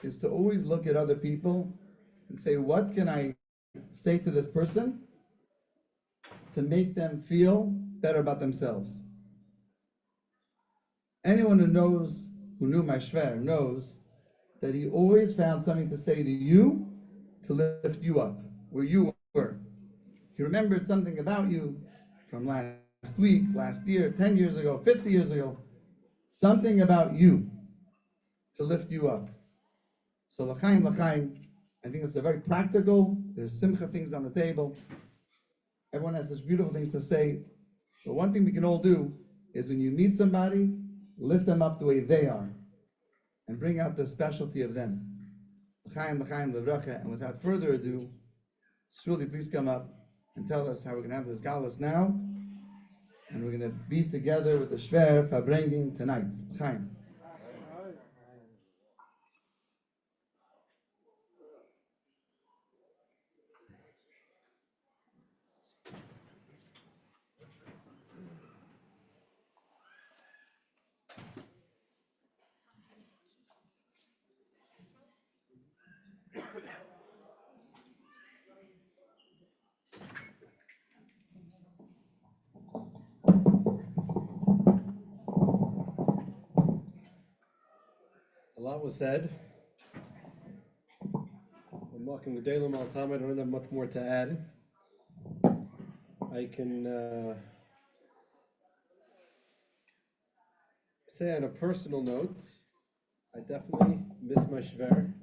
is to always look at other people and say, what can I say to this person to make them feel better about themselves? Anyone who knew my shver knows that he always found something to say to you to lift you up, where you were. He remembered something about you from last week, last year, 10 years ago, 50 years ago, something about you to lift you up. So l'chaim, I think it's a very practical, there's simcha things on the table. Everyone has such beautiful things to say. But one thing we can all do is when you meet somebody, lift them up the way they are and bring out the specialty of them. L'chaim, l'vracha. And without further ado, Shuli, please come up and tell us how we're going to have this galus now. And we're going to be together with the shver farbreng tonight. L'chaim. A lot was said. I'm walking the Dalam al time. I don't have much more to add. I can say on a personal note, I definitely miss my shver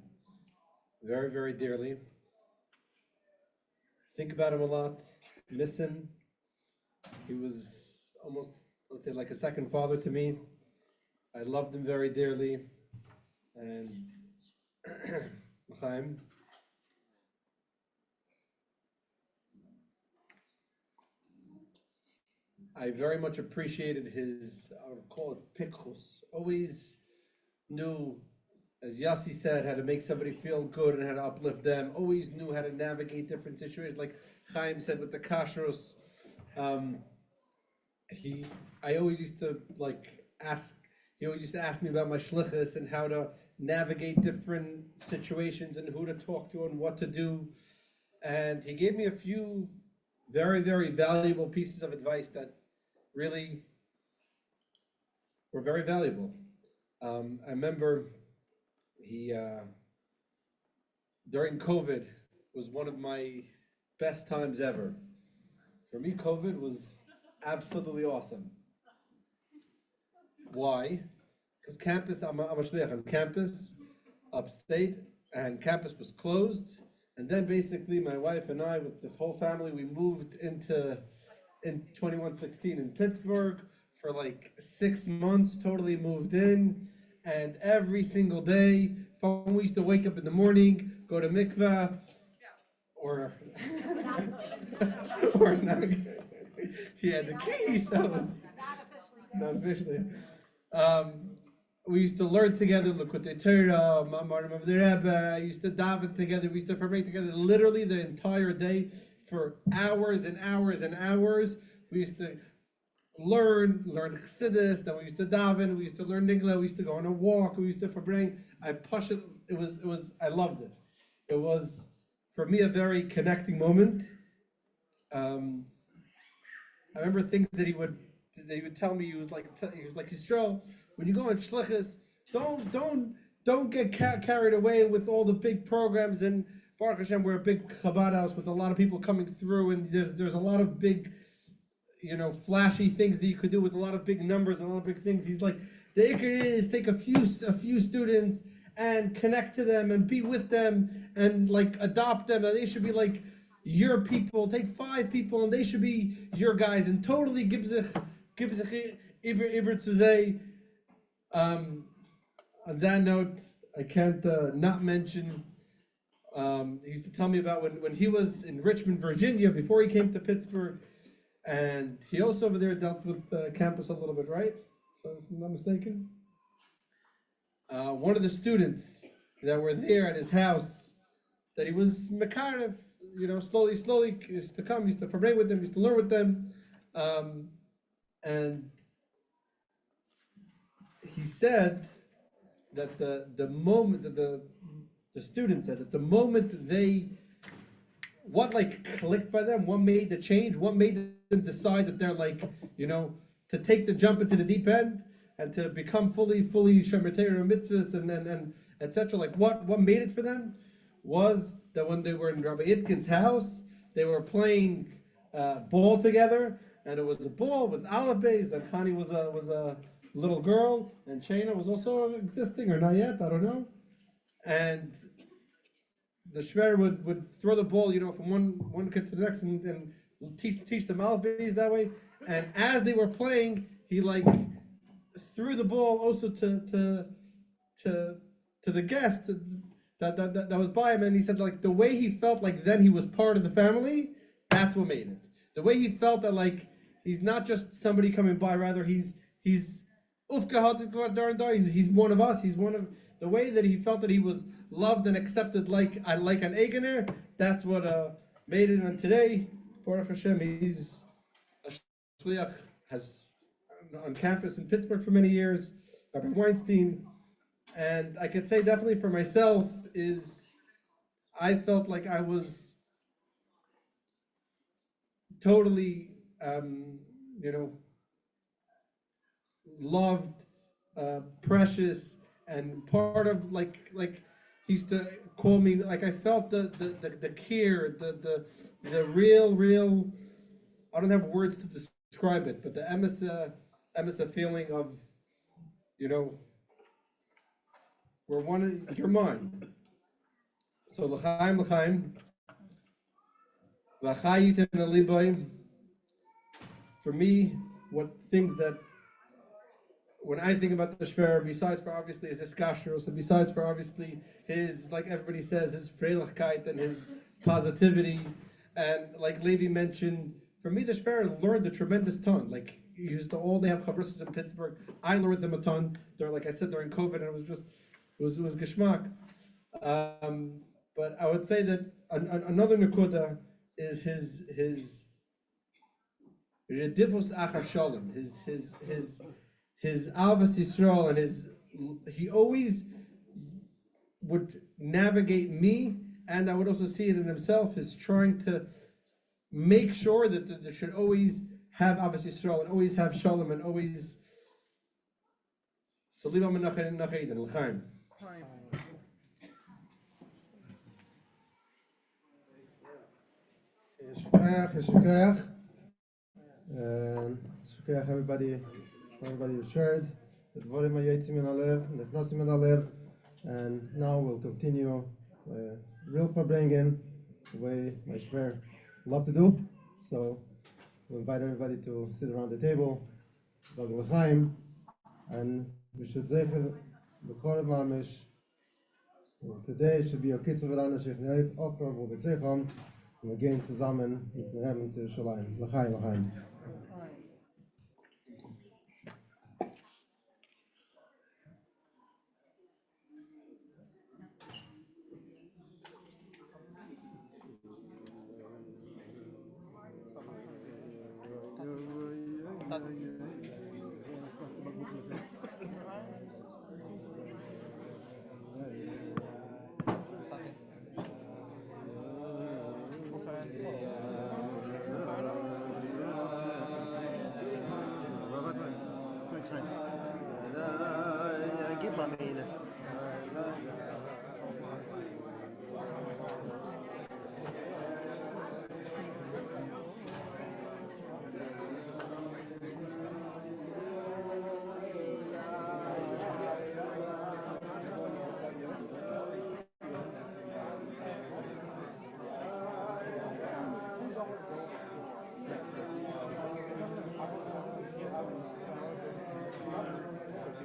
very, very dearly. Think about him a lot, miss him. He was almost, let's say, like a second father to me. I loved him very dearly. And Chaim, I very much appreciated his, I would call it pikchus. Always knew, as Yossi said, how to make somebody feel good and how to uplift them. Always knew how to navigate different situations. Like Chaim said with the kashrus, I always used to he always used to ask me about my shlichus and how to navigate different situations and who to talk to and what to do. And he gave me a few very, very valuable pieces of advice that really were very valuable. I remember he, during COVID, was one of my best times ever. For me, COVID was absolutely awesome. Why? Because campus, I'm a shliach on campus, upstate, and campus was closed. And then basically my wife and I, with the whole family, we moved in 2116 in Pittsburgh for like 6 months, totally moved in. And every single day, we used to wake up in the morning, go to mikveh, or not. He had the key, so it was not officially. We used to learn together, L'Kutei Torah, Mamarim of the Rebbe. I used to daven together. We used to farbreng together literally the entire day for hours and hours and hours. We used to learn Chassidus, then we used to daven, we used to learn Nigla, we used to go on a walk, we used to farbreng. I loved it. It was, for me, a very connecting moment. I remember things that he would tell me. He was like Yisrael, when you go on shlichus, don't get carried away with all the big programs. And Baruch Hashem, we're a big Chabad house with a lot of people coming through, and there's a lot of big, flashy things that you could do with a lot of big numbers and a lot of big things. He's like, the ikr is take a few students and connect to them and be with them and like adopt them, and they should be like your people. Take 5 people and they should be your guys, and totally give sich Ibr Tzvi. On that note, I can't not mention, he used to tell me about when he was in Richmond, Virginia, before he came to Pittsburgh, and he also over there dealt with campus a little bit, right? If I'm not mistaken. One of the students that were there at his house, that he was mekarev, slowly used to come, used to farbreng with them, used to learn with them, and he said that the moment that the student said that the moment what like clicked by them, what made the change, what made them decide that they're like, to take the jump into the deep end and to become fully shomer Torah mitzvahs and etc. Like what made it for them was that when they were in Rabbi Itkin's house, they were playing ball together, and it was a ball with Hatzvi-Bais. That Chani was a little girl, and Shana was also existing, or not yet, I don't know. And the Shver would throw the ball, from one kid to the next, and teach them Hatzvi-Bais that way. And as they were playing, he like threw the ball also to the guest that was by him, and he said like the way he felt like then he was part of the family, that's what made it. The way he felt that like he's not just somebody coming by, rather he's ufkahatit, he's one of us. He's one of the way that he felt that he was loved and accepted like an Egener. That's what made it. And today, Baruch Hashem, he's a shliach, has on campus in Pittsburgh for many years. Rabbi Weinstein, and I could say definitely for myself is I felt like I was totally, loved, precious, and part of like he used to call me, like I felt the care, the real, I don't have words to describe it, but the emissa feeling of, we're one, you're mine. So l'chaim, v'chayit in the liboim. For me, what things that when I think about the Shver, besides for obviously his iskashros, and besides for obviously his, like everybody says, his freilichkeit and his positivity, and like Levi mentioned, for me the Shver learned a tremendous ton. Like you used to all they have chavrusas in Pittsburgh. I learned them a ton. Like I said, during COVID, and it was geschmack. But I would say that another nekuda is his redivus achar shalom, his Avos Yisrael, and he always would navigate me, and I would also see it in himself, is trying to make sure that there should always have Avos Yisrael, and always have shalom, and always. So liba menachem and l'chaim. Shliach, everybody who shared. The dvorim hayotzim min halev, nechnosim min halev, and now we'll continue real farbreng, the way my shver love to do. So we'll invite everybody to sit around the table, and we should zecher b'kol mamish. Today should be a kitzur v'lana shech offer wo b'seicham. Wir gehen zusammen mit dem Rebbe zu Yerushalayim. L'chaim. Gib mal mir eine.